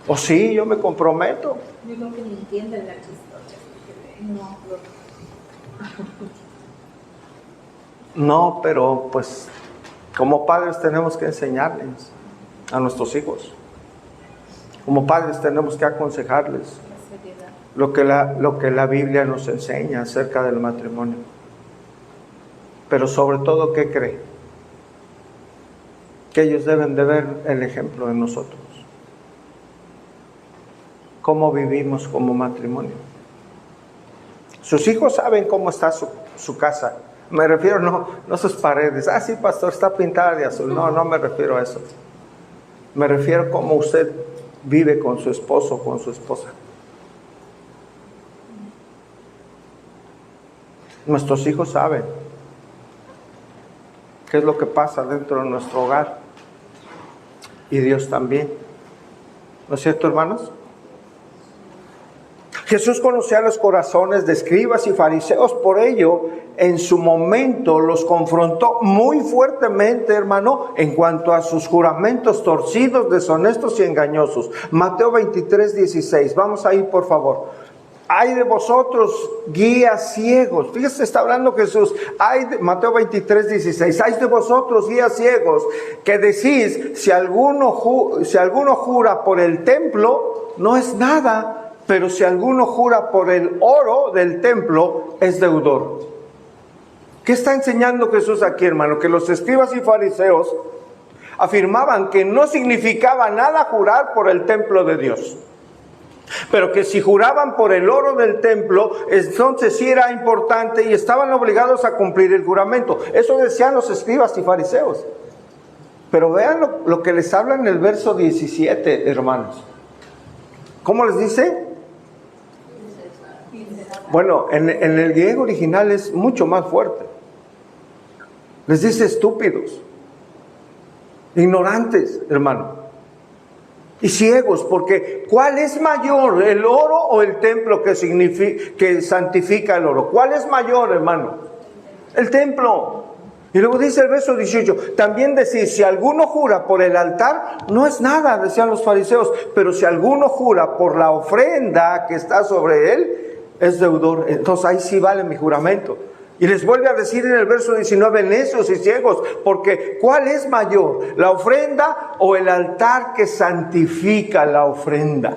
O sí, yo me comprometo. Yo creo que ni entienden la chistosa. No, pero pues como padres tenemos que enseñarles a nuestros hijos. Como padres tenemos que aconsejarles lo que la Biblia nos enseña acerca del matrimonio. Pero sobre todo, ¿qué cree? Que ellos deben de ver el ejemplo de nosotros. Cómo vivimos como matrimonio. Sus hijos saben cómo está su casa. Me refiero no sus paredes. Sí, pastor, está pintada de azul. No me refiero a eso. Me refiero a cómo usted vive con su esposo o con su esposa. Nuestros hijos saben qué es lo que pasa dentro de nuestro hogar. Y Dios también. ¿No es cierto, hermanos? Jesús conocía los corazones de escribas y fariseos, por ello, en su momento los confrontó muy fuertemente, hermano, en cuanto a sus juramentos torcidos, deshonestos y engañosos. Mateo 23:16. Vamos ahí, por favor. Ay de vosotros, guías ciegos. Fíjese, está hablando Jesús. Mateo 23:16. Ay de vosotros, guías ciegos, que decís, si alguno jura por el templo, no es nada, pero si alguno jura por el oro del templo, es deudor. ¿Qué está enseñando Jesús aquí, hermano? Que los escribas y fariseos afirmaban que no significaba nada jurar por el templo de Dios. Pero que si juraban por el oro del templo, entonces sí era importante y estaban obligados a cumplir el juramento. Eso decían los escribas y fariseos. Pero vean lo que les habla en el verso 17, hermanos. ¿Cómo les dice? Bueno, en el griego original es mucho más fuerte. Les dice estúpidos, ignorantes, hermano. Y ciegos, porque ¿cuál es mayor, el oro o el templo que santifica el oro? ¿Cuál es mayor, hermano? El templo. Y luego dice el verso 18, también decís, si alguno jura por el altar, no es nada, decían los fariseos, pero si alguno jura por la ofrenda que está sobre él, es deudor. Entonces ahí sí vale mi juramento. Y les vuelve a decir en el verso 19, necios y ciegos, porque ¿cuál es mayor, la ofrenda o el altar que santifica la ofrenda?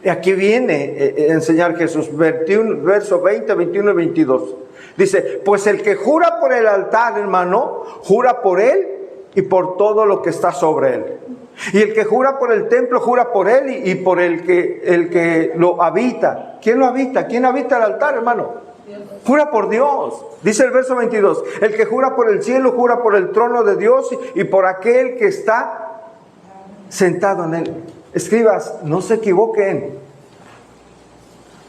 Y aquí viene a enseñar Jesús, verso 20, 21 y 22. Dice, pues el que jura por el altar, hermano, jura por él y por todo lo que está sobre él. Y el que jura por el templo, jura por él y por el que lo habita. ¿Quién lo habita? ¿Quién habita el altar, hermano? Jura por Dios. Dice el verso 22, el que jura por el cielo, jura por el trono de Dios y por aquel que está sentado en él. Escribas, no se equivoquen.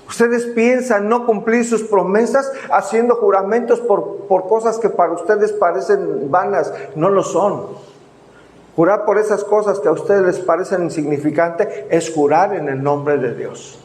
Ustedes piensan no cumplir sus promesas haciendo juramentos por cosas que para ustedes parecen vanas. No lo son. Jurar por esas cosas que a ustedes les parecen insignificantes es jurar en el nombre de Dios.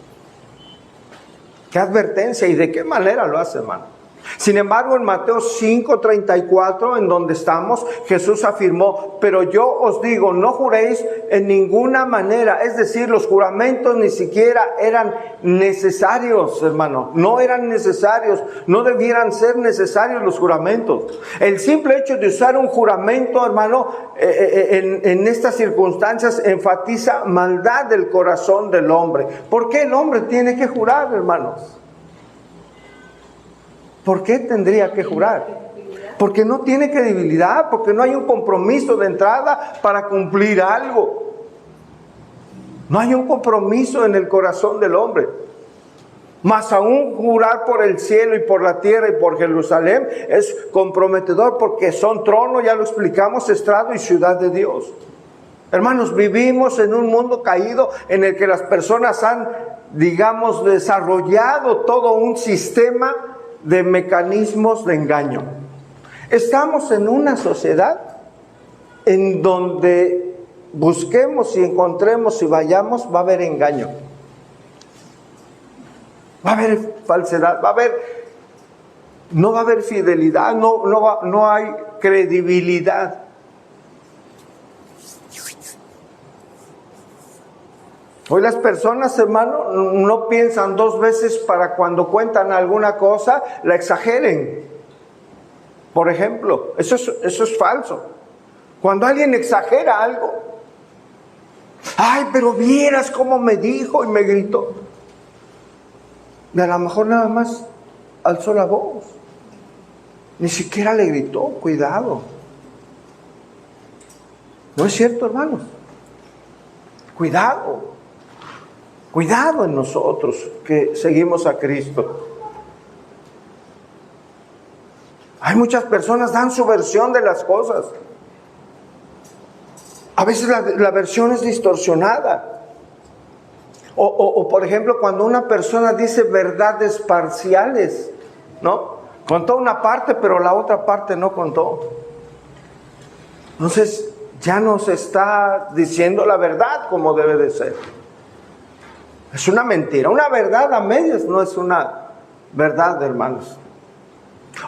¡Qué advertencia! ¿Y de qué manera lo hace, hermano? Sin embargo, en Mateo 5:34, en donde estamos, Jesús afirmó: pero yo os digo, no juréis en ninguna manera. Es decir, los juramentos ni siquiera eran necesarios, hermano. No eran necesarios, no debieran ser necesarios los juramentos. El simple hecho de usar un juramento, hermano, en estas circunstancias enfatiza maldad del corazón del hombre. ¿Por qué el hombre tiene que jurar, hermanos? ¿Por qué tendría que jurar? Porque no tiene credibilidad, porque no hay un compromiso de entrada para cumplir algo. No hay un compromiso en el corazón del hombre. Más aún jurar por el cielo y por la tierra y por Jerusalén es comprometedor, porque son trono, ya lo explicamos, estrado y ciudad de Dios. Hermanos, vivimos en un mundo caído en el que las personas han, digamos, desarrollado todo un sistema de mecanismos de engaño. Estamos en una sociedad en donde busquemos y encontremos y vayamos, va a haber engaño, va a haber falsedad, no va a haber fidelidad, no hay credibilidad. Hoy las personas, hermano, no piensan dos veces para cuando cuentan alguna cosa, la exageren. Por ejemplo, eso es falso. Cuando alguien exagera algo, ay, pero vieras cómo me dijo y me gritó. Y a lo mejor nada más alzó la voz. Ni siquiera le gritó, cuidado. ¿No es cierto, hermanos? Cuidado. Cuidado en nosotros que seguimos a Cristo. Hay muchas personas que dan su versión de las cosas. A veces la versión es distorsionada. O por ejemplo, cuando una persona dice verdades parciales, ¿no? Contó una parte, pero la otra parte no contó. Entonces, ya no se está diciendo la verdad como debe de ser. Es una mentira. Una verdad a medias no es una verdad, hermanos.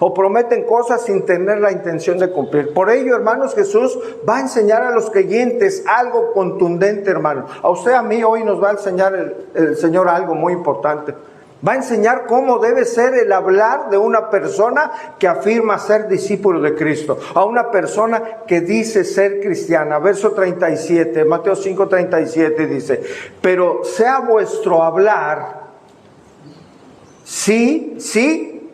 O prometen cosas sin tener la intención de cumplir. Por ello, hermanos, Jesús va a enseñar a los creyentes algo contundente, hermano. A usted, a mí, hoy nos va a enseñar el Señor algo muy importante. Va a enseñar cómo debe ser el hablar de una persona que afirma ser discípulo de Cristo, a una persona que dice ser cristiana. Verso 37, Mateo 5:37 dice: pero sea vuestro hablar sí, sí,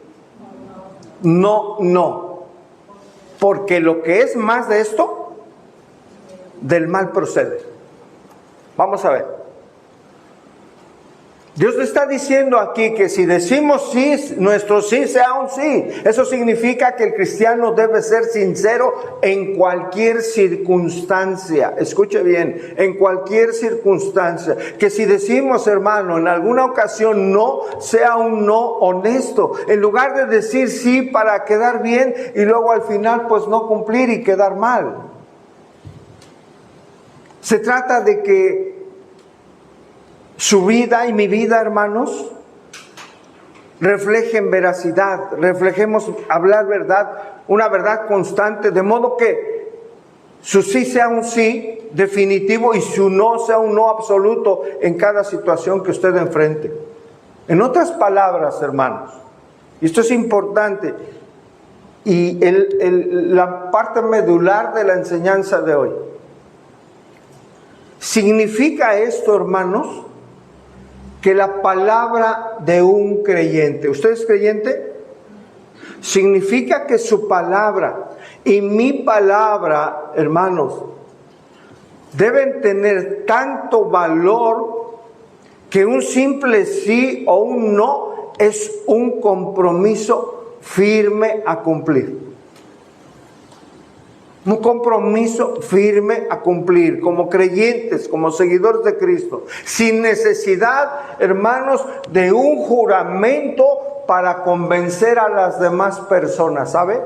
no, no. Porque lo que es más de esto, del mal procede. Vamos a ver. Dios le está diciendo aquí que si decimos sí, nuestro sí sea un sí. Eso significa que el cristiano debe ser sincero en cualquier circunstancia. Escuche bien, en cualquier circunstancia. Que si decimos, hermano, en alguna ocasión no, sea un no honesto. En lugar de decir sí para quedar bien y luego al final pues no cumplir y quedar mal. Se trata de que su vida y mi vida, hermanos, reflejen veracidad, reflejemos hablar verdad, una verdad constante, de modo que su sí sea un sí definitivo y su no sea un no absoluto en cada situación que usted enfrente. En otras palabras, hermanos, y esto es importante, y la parte medular de la enseñanza de hoy, significa esto, hermanos, que la palabra de un creyente, ¿usted es creyente? Significa que su palabra y mi palabra, hermanos, deben tener tanto valor que un simple sí o un no es un compromiso firme a cumplir. Un compromiso firme a cumplir como creyentes, como seguidores de Cristo, sin necesidad, hermanos, de un juramento para convencer a las demás personas, ¿sabe?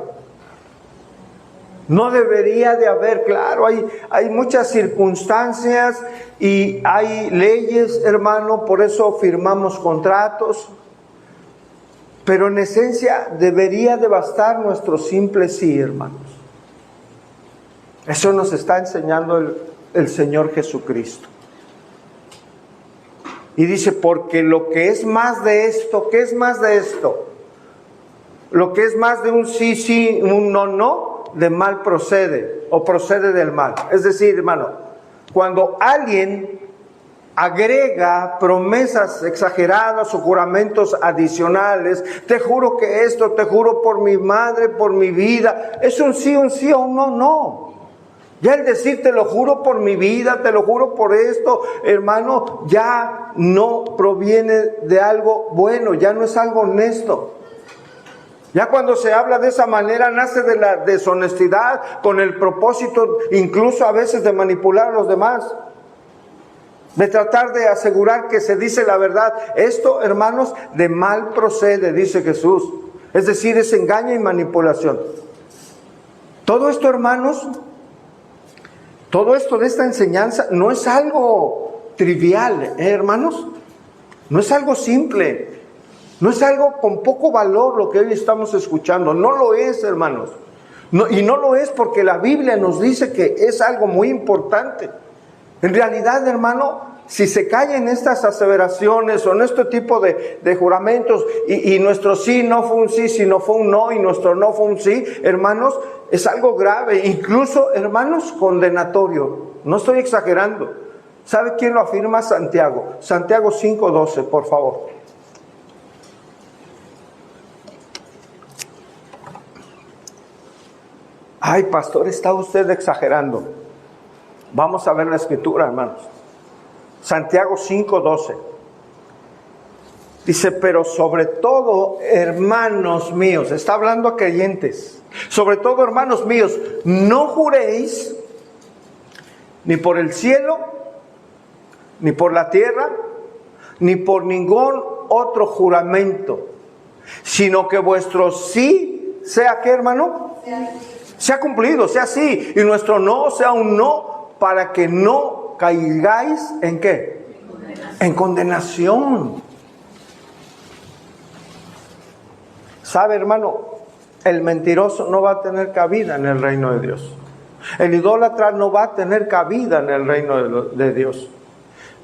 No debería de haber, claro, hay muchas circunstancias y hay leyes, hermano, por eso firmamos contratos. Pero en esencia debería de bastar nuestro simple sí, hermanos. Eso nos está enseñando el Señor Jesucristo. Y dice, porque lo que es más de esto, ¿qué es más de esto? Lo que es más de un sí, sí, un no, no, de mal procede, o procede del mal. Es decir, hermano, cuando alguien agrega promesas exageradas o juramentos adicionales, te juro que esto, te juro por mi madre, por mi vida, es un sí o un no, no. Ya el decir te lo juro por mi vida, te lo juro por esto, hermano, ya no proviene de algo bueno, ya no es algo honesto. Ya cuando se habla de esa manera nace de la deshonestidad con el propósito incluso a veces de manipular a los demás. De tratar de asegurar que se dice la verdad. Esto, hermanos, de mal procede, dice Jesús. Es decir, es engaño y manipulación. Todo esto, hermanos, todo esto de esta enseñanza no es algo trivial, hermanos. No es algo simple. No es algo con poco valor lo que hoy estamos escuchando. No lo es, hermanos. Y no lo es porque la Biblia nos dice que es algo muy importante. En realidad, hermano, si se cae en estas aseveraciones o en este tipo de juramentos y nuestro sí no fue un sí, sino fue un no, y nuestro no fue un sí, hermanos, es algo grave, incluso, hermanos, condenatorio. No estoy exagerando. ¿Sabe quién lo afirma? Santiago. Santiago 5:12, por favor. Ay, pastor, está usted exagerando. Vamos a ver la escritura, hermanos. Santiago 5:12. Dice, pero sobre todo, hermanos míos, está hablando a creyentes. Sobre todo, hermanos míos, no juréis ni por el cielo, ni por la tierra, ni por ningún otro juramento, sino que vuestro sí sea, ¿qué, hermano? Sea cumplido, sea sí, y nuestro no sea un no, para que no caigáis ¿en qué? En condenación. ¿Sabe, hermano? El mentiroso no va a tener cabida en el reino de Dios. El idólatra no va a tener cabida en el reino de Dios.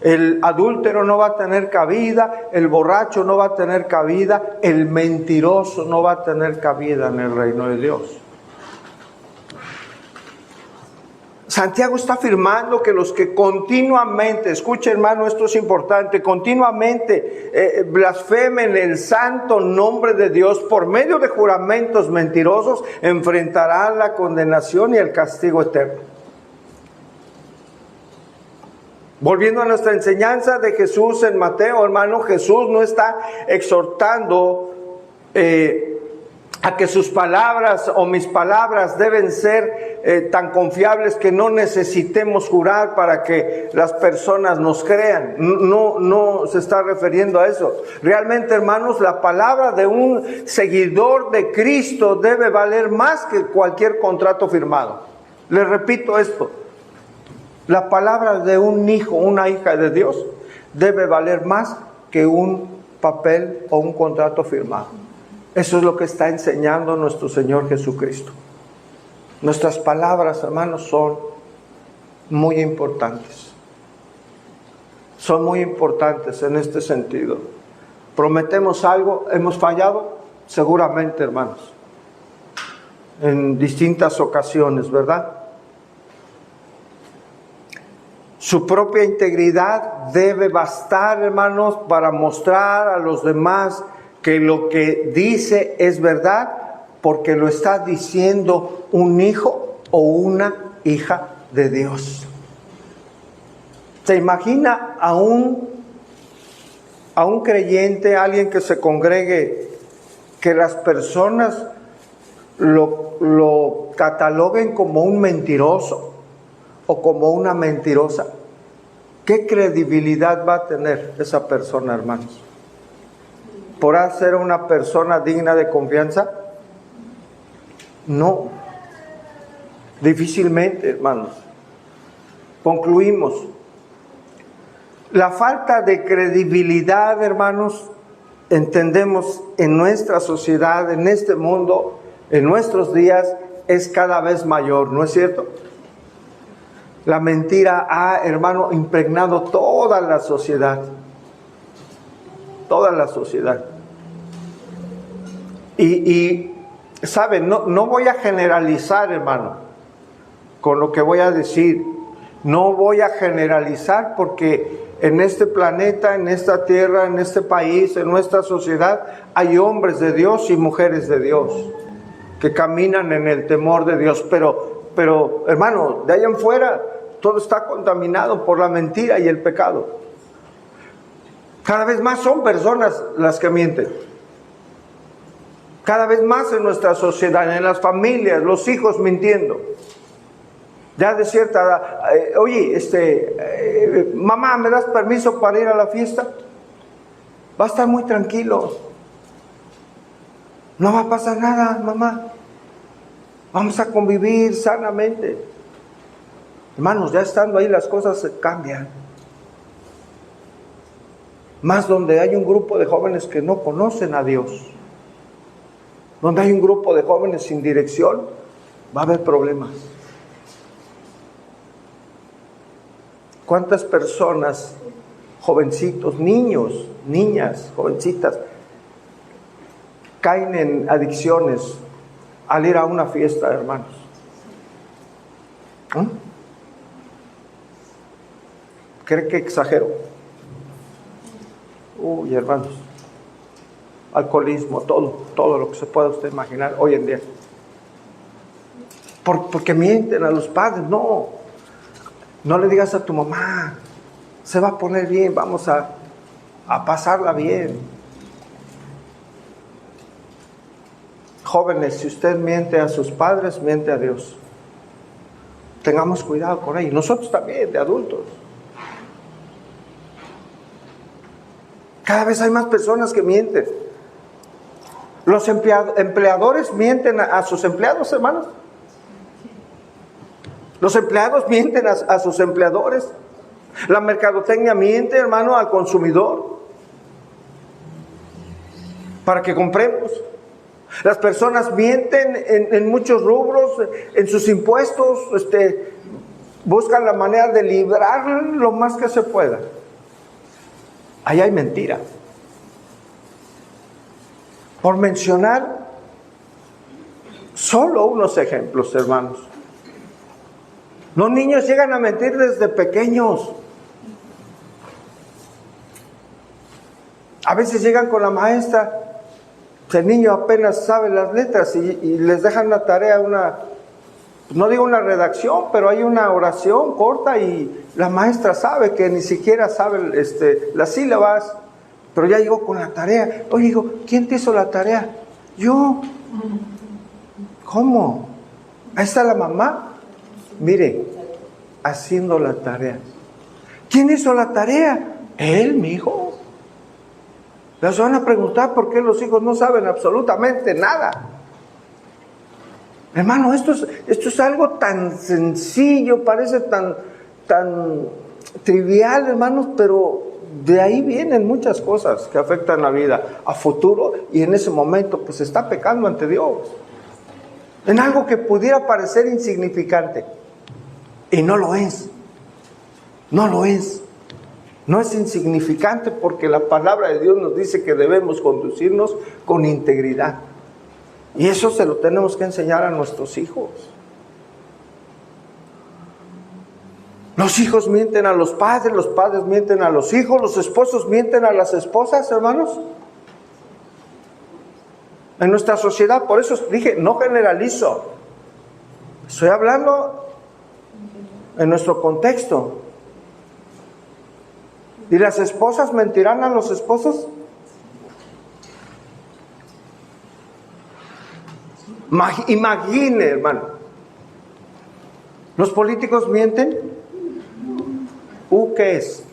El adúltero no va a tener cabida, el borracho no va a tener cabida, el mentiroso no va a tener cabida en el reino de Dios. Santiago está afirmando que los que continuamente, escuche, hermano, esto es importante, continuamente blasfemen el santo nombre de Dios por medio de juramentos mentirosos, enfrentarán la condenación y el castigo eterno. Volviendo a nuestra enseñanza de Jesús en Mateo, hermano, Jesús no está exhortando a que sus palabras o mis palabras deben ser tan confiables que no necesitemos jurar para que las personas nos crean. No se está refiriendo a eso. Realmente, hermanos, la palabra de un seguidor de Cristo debe valer más que cualquier contrato firmado. Les repito esto. La palabra de un hijo, una hija de Dios, debe valer más que un papel o un contrato firmado. Eso es lo que está enseñando nuestro Señor Jesucristo. Nuestras palabras, hermanos, son muy importantes. Son muy importantes en este sentido. ¿Prometemos algo? ¿Hemos fallado? Seguramente, hermanos. En distintas ocasiones, ¿verdad? Su propia integridad debe bastar, hermanos, para mostrar a los demás que lo que dice es verdad, porque lo está diciendo un hijo o una hija de Dios. ¿Se imagina a un creyente, alguien que se congregue, que las personas lo cataloguen como un mentiroso o como una mentirosa? ¿Qué credibilidad va a tener esa persona, hermanos? ¿Podrá ser una persona digna de confianza? No. Difícilmente, hermanos. Concluimos. La falta de credibilidad, hermanos, entendemos en nuestra sociedad, en este mundo, en nuestros días, es cada vez mayor, ¿no es cierto? La mentira ha, hermano, impregnado toda la sociedad. Toda la sociedad. Y ¿saben? No voy a generalizar, hermano, con lo que voy a decir. No voy a generalizar porque en este planeta, en esta tierra, en este país, en nuestra sociedad, hay hombres de Dios y mujeres de Dios que caminan en el temor de Dios. Pero hermano, de allá en fuera, todo está contaminado por la mentira y el pecado. Cada vez más son personas las que mienten. Cada vez más en nuestra sociedad, en las familias, los hijos mintiendo. Ya de cierta edad, oye, mamá, ¿me das permiso para ir a la fiesta? Va a estar muy tranquilo. No va a pasar nada, mamá. Vamos a convivir sanamente. Hermanos, ya estando ahí las cosas se cambian. Más donde hay un grupo de jóvenes que no conocen a Dios, donde hay un grupo de jóvenes sin dirección, va a haber problemas. ¿Cuántas personas, jovencitos, niños, niñas, jovencitas, caen en adicciones al ir a una fiesta, hermanos? ¿Cree que exagero? Uy, hermanos, alcoholismo, todo lo que se pueda usted imaginar hoy en día. Porque mienten a los padres. No le digas a tu mamá, se va a poner bien, vamos a pasarla bien. Jóvenes, si usted miente a sus padres, miente a Dios. Tengamos cuidado con ellos. Nosotros también, de adultos. Cada vez hay más personas que mienten. Los empleadores mienten a sus empleados, hermanos. Los empleados mienten a sus empleadores. La mercadotecnia miente, hermano, al consumidor para que compremos. Las personas mienten en muchos rubros, en sus impuestos, buscan la manera de librar lo más que se pueda. Ahí hay mentira. Por mencionar solo unos ejemplos, hermanos. Los niños llegan a mentir desde pequeños. A veces llegan con la maestra, el niño apenas sabe las letras y les dejan la tarea, no digo una redacción, pero hay una oración corta y la maestra sabe que ni siquiera sabe las sílabas, pero ya llegó con la tarea. Oye, digo, ¿quién te hizo la tarea? Yo. ¿Cómo? Ahí está la mamá. Mire, haciendo la tarea. ¿Quién hizo la tarea? Él, mi hijo. Les van a preguntar por qué los hijos no saben absolutamente nada. Hermano, esto es algo tan sencillo, parece tan trivial, hermanos, pero de ahí vienen muchas cosas que afectan la vida a futuro y en ese momento pues está pecando ante Dios. En algo que pudiera parecer insignificante. Y no lo es. No lo es. No es insignificante porque la palabra de Dios nos dice que debemos conducirnos con integridad. Y eso se lo tenemos que enseñar a nuestros hijos. Los hijos mienten a los padres mienten a los hijos, los esposos mienten a las esposas, hermanos. En nuestra sociedad, por eso dije, no generalizo. Estoy hablando en nuestro contexto. ¿Y las esposas mentirán a los esposos? Imagine, hermano. ¿Los políticos mienten? ¿Qué es?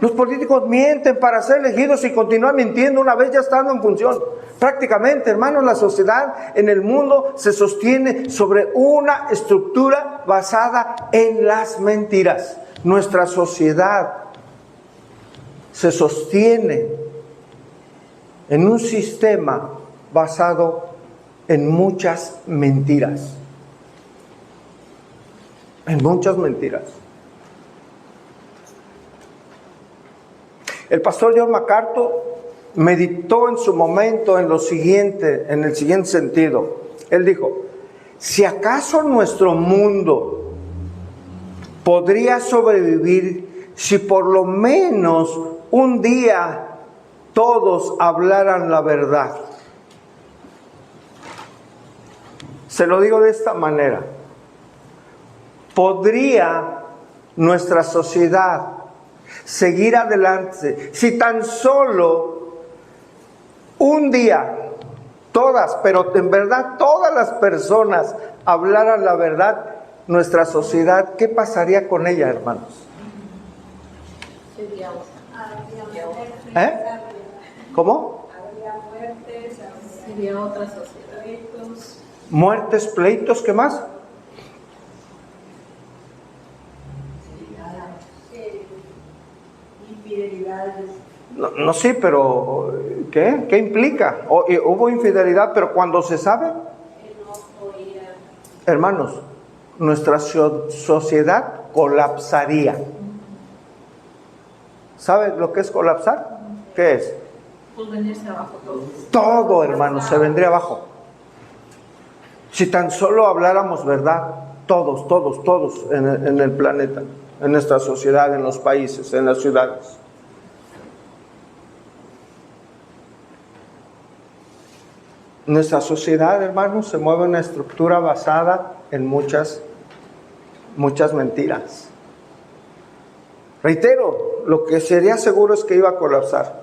Los políticos mienten para ser elegidos y continúan mintiendo una vez ya estando en función. Prácticamente, hermanos, la sociedad en el mundo se sostiene sobre una estructura basada en las mentiras. Nuestra sociedad se sostiene en un sistema basado en muchas mentiras. En muchas mentiras. El pastor John MacArthur meditó en su momento en el siguiente sentido. Él dijo: si acaso nuestro mundo podría sobrevivir si por lo menos un día todos hablaran la verdad. Se lo digo de esta manera: ¿podría nuestra sociedad seguir adelante si tan solo un día todas, pero en verdad todas las personas hablaran la verdad? Nuestra sociedad, ¿qué pasaría con ella, hermanos? Sería ¿Cómo? sería otra sociedad. Muertes, pleitos, ¿qué más? Infidelidades. No, sí, pero ¿qué? ¿Qué implica? Hubo infidelidad, pero cuando se sabe, hermanos, nuestra sociedad colapsaría. ¿Sabe lo que es colapsar? ¿Qué es? Pues venirse abajo todo. Todo, hermanos, se vendría abajo. Si tan solo habláramos verdad, todos en el planeta, en nuestra sociedad, en los países, en las ciudades. Nuestra sociedad, hermanos, se mueve en una estructura basada en muchas mentiras. Reitero, lo que sería seguro es que iba a colapsar.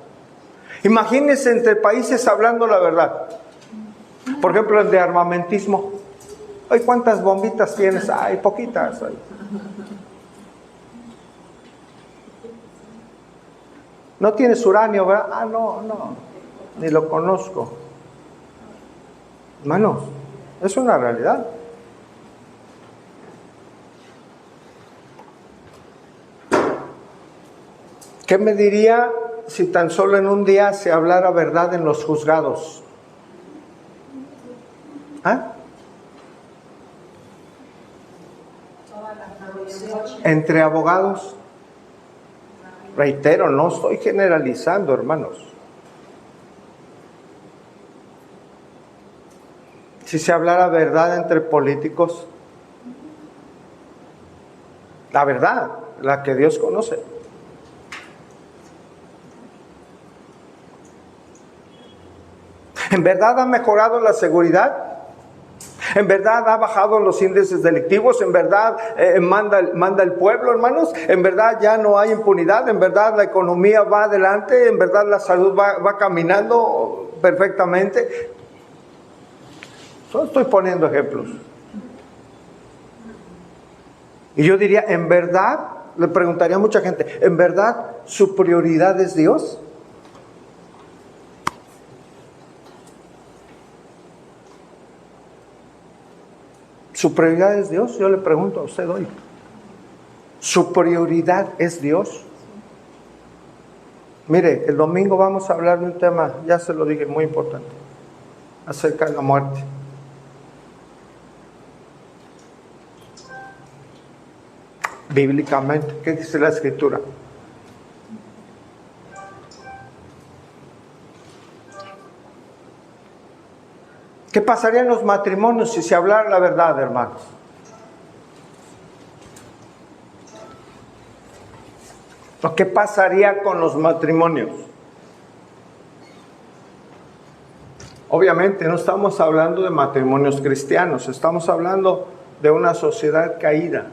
Imagínense entre países hablando la verdad. Por ejemplo, el de armamentismo. Ay, ¿cuántas bombitas tienes? Ay, poquitas. Ay. ¿No tienes uranio, verdad? Ah, no, ni lo conozco. Hermanos, es una realidad. ¿Qué me diría si tan solo en un día se hablara verdad en los juzgados? ¿Ah? Entre abogados. Reitero, no estoy generalizando, hermanos. Si se hablara verdad entre políticos, la verdad, la que Dios conoce. ¿En verdad ha mejorado la seguridad? ¿En verdad ha bajado los índices delictivos? ¿En verdad manda el pueblo, hermanos? ¿En verdad ya no hay impunidad? ¿En verdad la economía va adelante? ¿En verdad la salud va caminando perfectamente? Solo estoy poniendo ejemplos. Y yo diría, ¿en verdad? Le preguntaría a mucha gente, ¿en verdad su prioridad es Dios? ¿Su prioridad es Dios? Yo le pregunto a usted hoy. ¿Su prioridad es Dios? Mire, el domingo vamos a hablar de un tema, ya se lo dije, muy importante, acerca de la muerte. Bíblicamente, ¿qué dice la Escritura? ¿Qué pasaría en los matrimonios si se hablara la verdad, hermanos? ¿O qué pasaría con los matrimonios? Obviamente no estamos hablando de matrimonios cristianos, estamos hablando de una sociedad caída.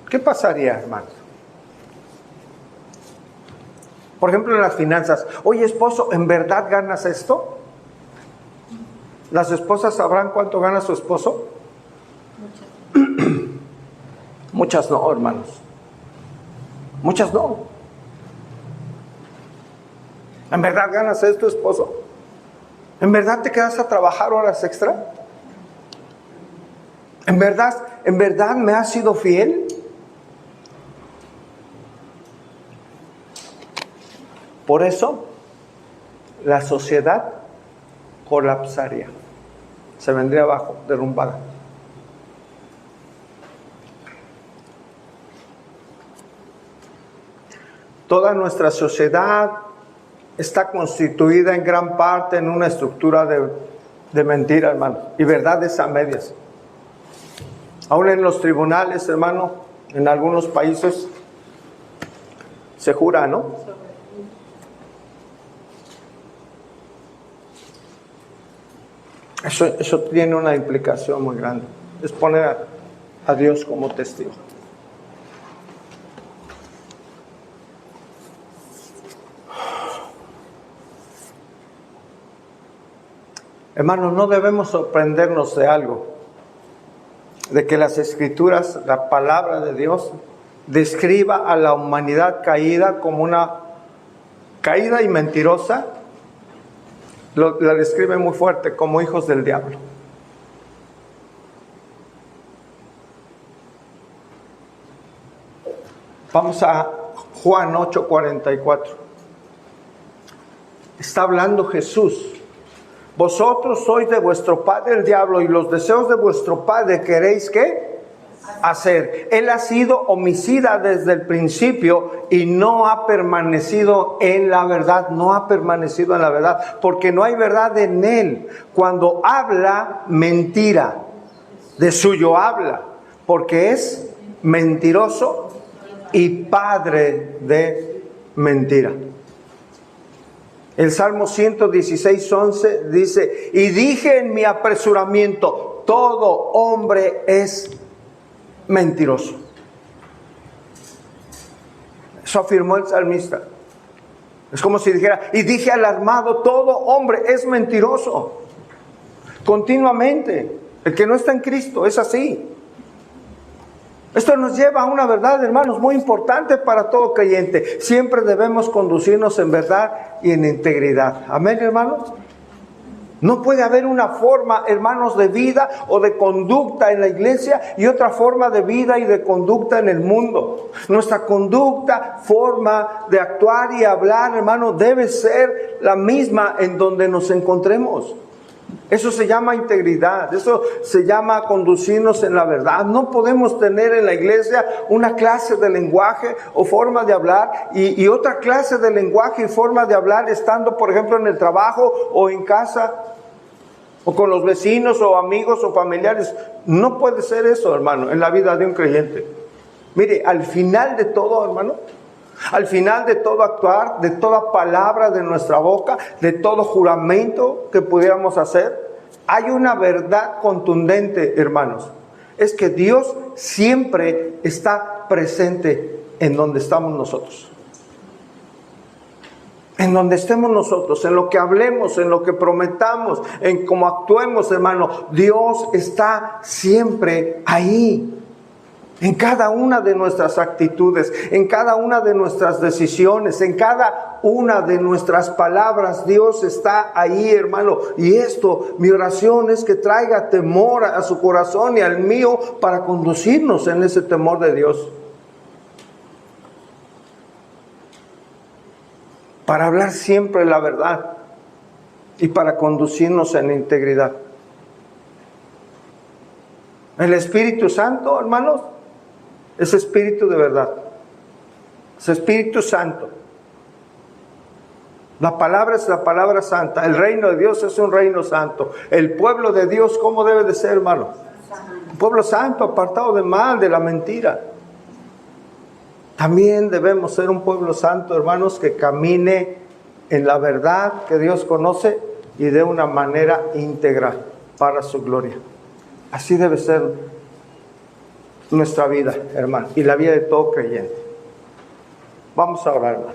¿Qué pasaría, hermanos? Por ejemplo, en las finanzas. Oye, esposo, ¿en verdad ganas esto? ¿Las esposas sabrán cuánto gana su esposo? Muchas no, hermanos. Muchas no. ¿En verdad ganas esto, esposo? ¿En verdad te quedas a trabajar horas extra? ¿En verdad me has sido fiel? Por eso, la sociedad colapsaría. Se vendría abajo, derrumbada. Toda nuestra sociedad está constituida en gran parte en una estructura de mentira, hermano, y verdades a medias. Aún en los tribunales, hermano, en algunos países se jura, ¿no? Eso tiene una implicación muy grande. Es poner a Dios como testigo. Hermanos, no debemos sorprendernos de algo, de que las Escrituras, la palabra de Dios, describa a la humanidad caída como una caída y mentirosa. La describe muy fuerte, como hijos del diablo. Vamos a Juan 8:44. Está hablando Jesús. Vosotros sois de vuestro padre el diablo, y los deseos de vuestro padre queréis ¿qué? Hacer. Él ha sido homicida desde el principio y no ha permanecido en la verdad. No ha permanecido en la verdad, porque no hay verdad en él. Cuando habla mentira, de suyo habla, porque es mentiroso y padre de mentira. El Salmo 116:11 dice: y dije en mi apresuramiento, todo hombre es mentiroso. Eso afirmó el salmista. Es como si dijera: y dije alarmado, todo hombre es mentiroso. Continuamente. El que no está en Cristo es así. Esto nos lleva a una verdad, hermanos, muy importante para todo creyente. Siempre debemos conducirnos en verdad y en integridad. Amén, hermanos. No puede haber una forma, hermanos, de vida o de conducta en la iglesia y otra forma de vida y de conducta en el mundo. Nuestra conducta, forma de actuar y hablar, hermanos, debe ser la misma en donde nos encontremos. Eso se llama integridad, eso se llama conducirnos en la verdad. No podemos tener en la iglesia una clase de lenguaje o forma de hablar y otra clase de lenguaje y forma de hablar estando, por ejemplo, en el trabajo o en casa o con los vecinos o amigos o familiares. No puede ser eso, hermano, en la vida de un creyente. Mire, al final de todo, hermano, al final de todo actuar, de toda palabra de nuestra boca, de todo juramento que pudiéramos hacer, hay una verdad contundente, hermanos. Es que Dios siempre está presente en donde estamos nosotros. En donde estemos nosotros, en lo que hablemos, en lo que prometamos, en cómo actuemos, hermano, Dios está siempre ahí. En cada una de nuestras actitudes, en cada una de nuestras decisiones, en cada una de nuestras palabras, Dios está ahí, hermano. Y esto, mi oración es que traiga temor a su corazón y al mío para conducirnos en ese temor de Dios. Para hablar siempre la verdad y para conducirnos en integridad. El Espíritu Santo, hermanos, es Espíritu de verdad. Es Espíritu Santo. La palabra es la palabra santa. El reino de Dios es un reino santo. El pueblo de Dios, ¿cómo debe de ser, hermano? Un pueblo santo, apartado del mal, de la mentira. También debemos ser un pueblo santo, hermanos, que camine en la verdad que Dios conoce y de una manera íntegra para su gloria. Así debe ser nuestra vida, hermano, y la vida de todo creyente. Vamos a orar, hermano.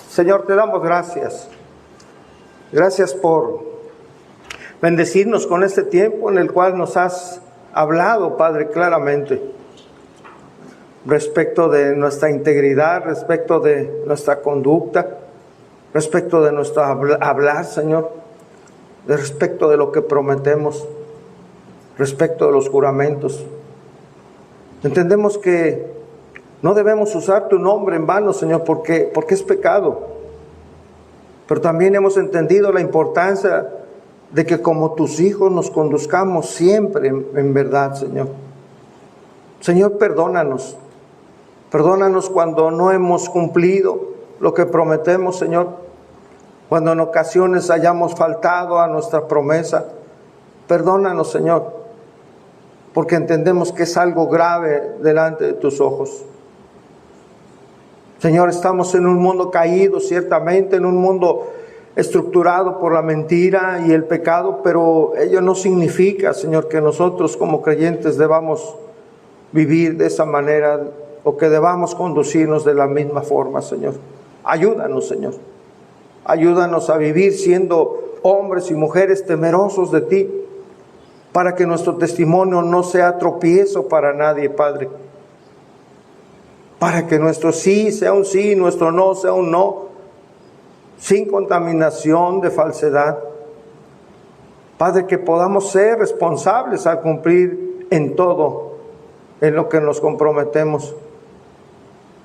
Señor, te damos gracias. Gracias por bendecirnos con este tiempo en el cual nos has hablado, Padre, claramente, respecto de nuestra integridad, respecto de nuestra conducta, respecto de nuestro hablar, Señor, respecto de lo que prometemos, respecto de los juramentos. Entendemos que no debemos usar tu nombre en vano, Señor, porque es pecado. Pero también hemos entendido la importancia de que como tus hijos nos conduzcamos siempre en verdad, Señor. Señor, perdónanos. Perdónanos cuando no hemos cumplido lo que prometemos, Señor. Cuando en ocasiones hayamos faltado a nuestra promesa. Perdónanos, Señor, porque entendemos que es algo grave delante de tus ojos. Señor, estamos en un mundo caído, ciertamente, en un mundo estructurado por la mentira y el pecado, pero ello no significa, Señor, que nosotros como creyentes debamos vivir de esa manera o que debamos conducirnos de la misma forma, Señor. Ayúdanos, Señor. Ayúdanos a vivir siendo hombres y mujeres temerosos de ti, para que nuestro testimonio no sea tropiezo para nadie, Padre. Para que nuestro sí sea un sí, nuestro no sea un no, sin contaminación de falsedad. Padre, que podamos ser responsables al cumplir en todo, en lo que nos comprometemos,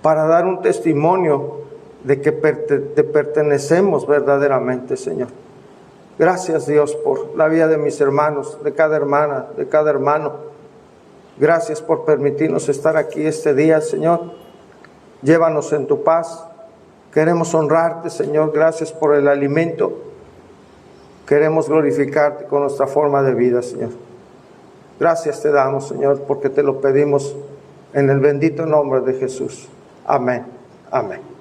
para dar un testimonio de que te pertenecemos verdaderamente, Señor. Gracias, Dios, por la vida de mis hermanos, de cada hermana, de cada hermano. Gracias por permitirnos estar aquí este día, Señor. Llévanos en tu paz. Queremos honrarte, Señor. Gracias por el alimento. Queremos glorificarte con nuestra forma de vida, Señor. Gracias te damos, Señor, porque te lo pedimos en el bendito nombre de Jesús. Amén. Amén.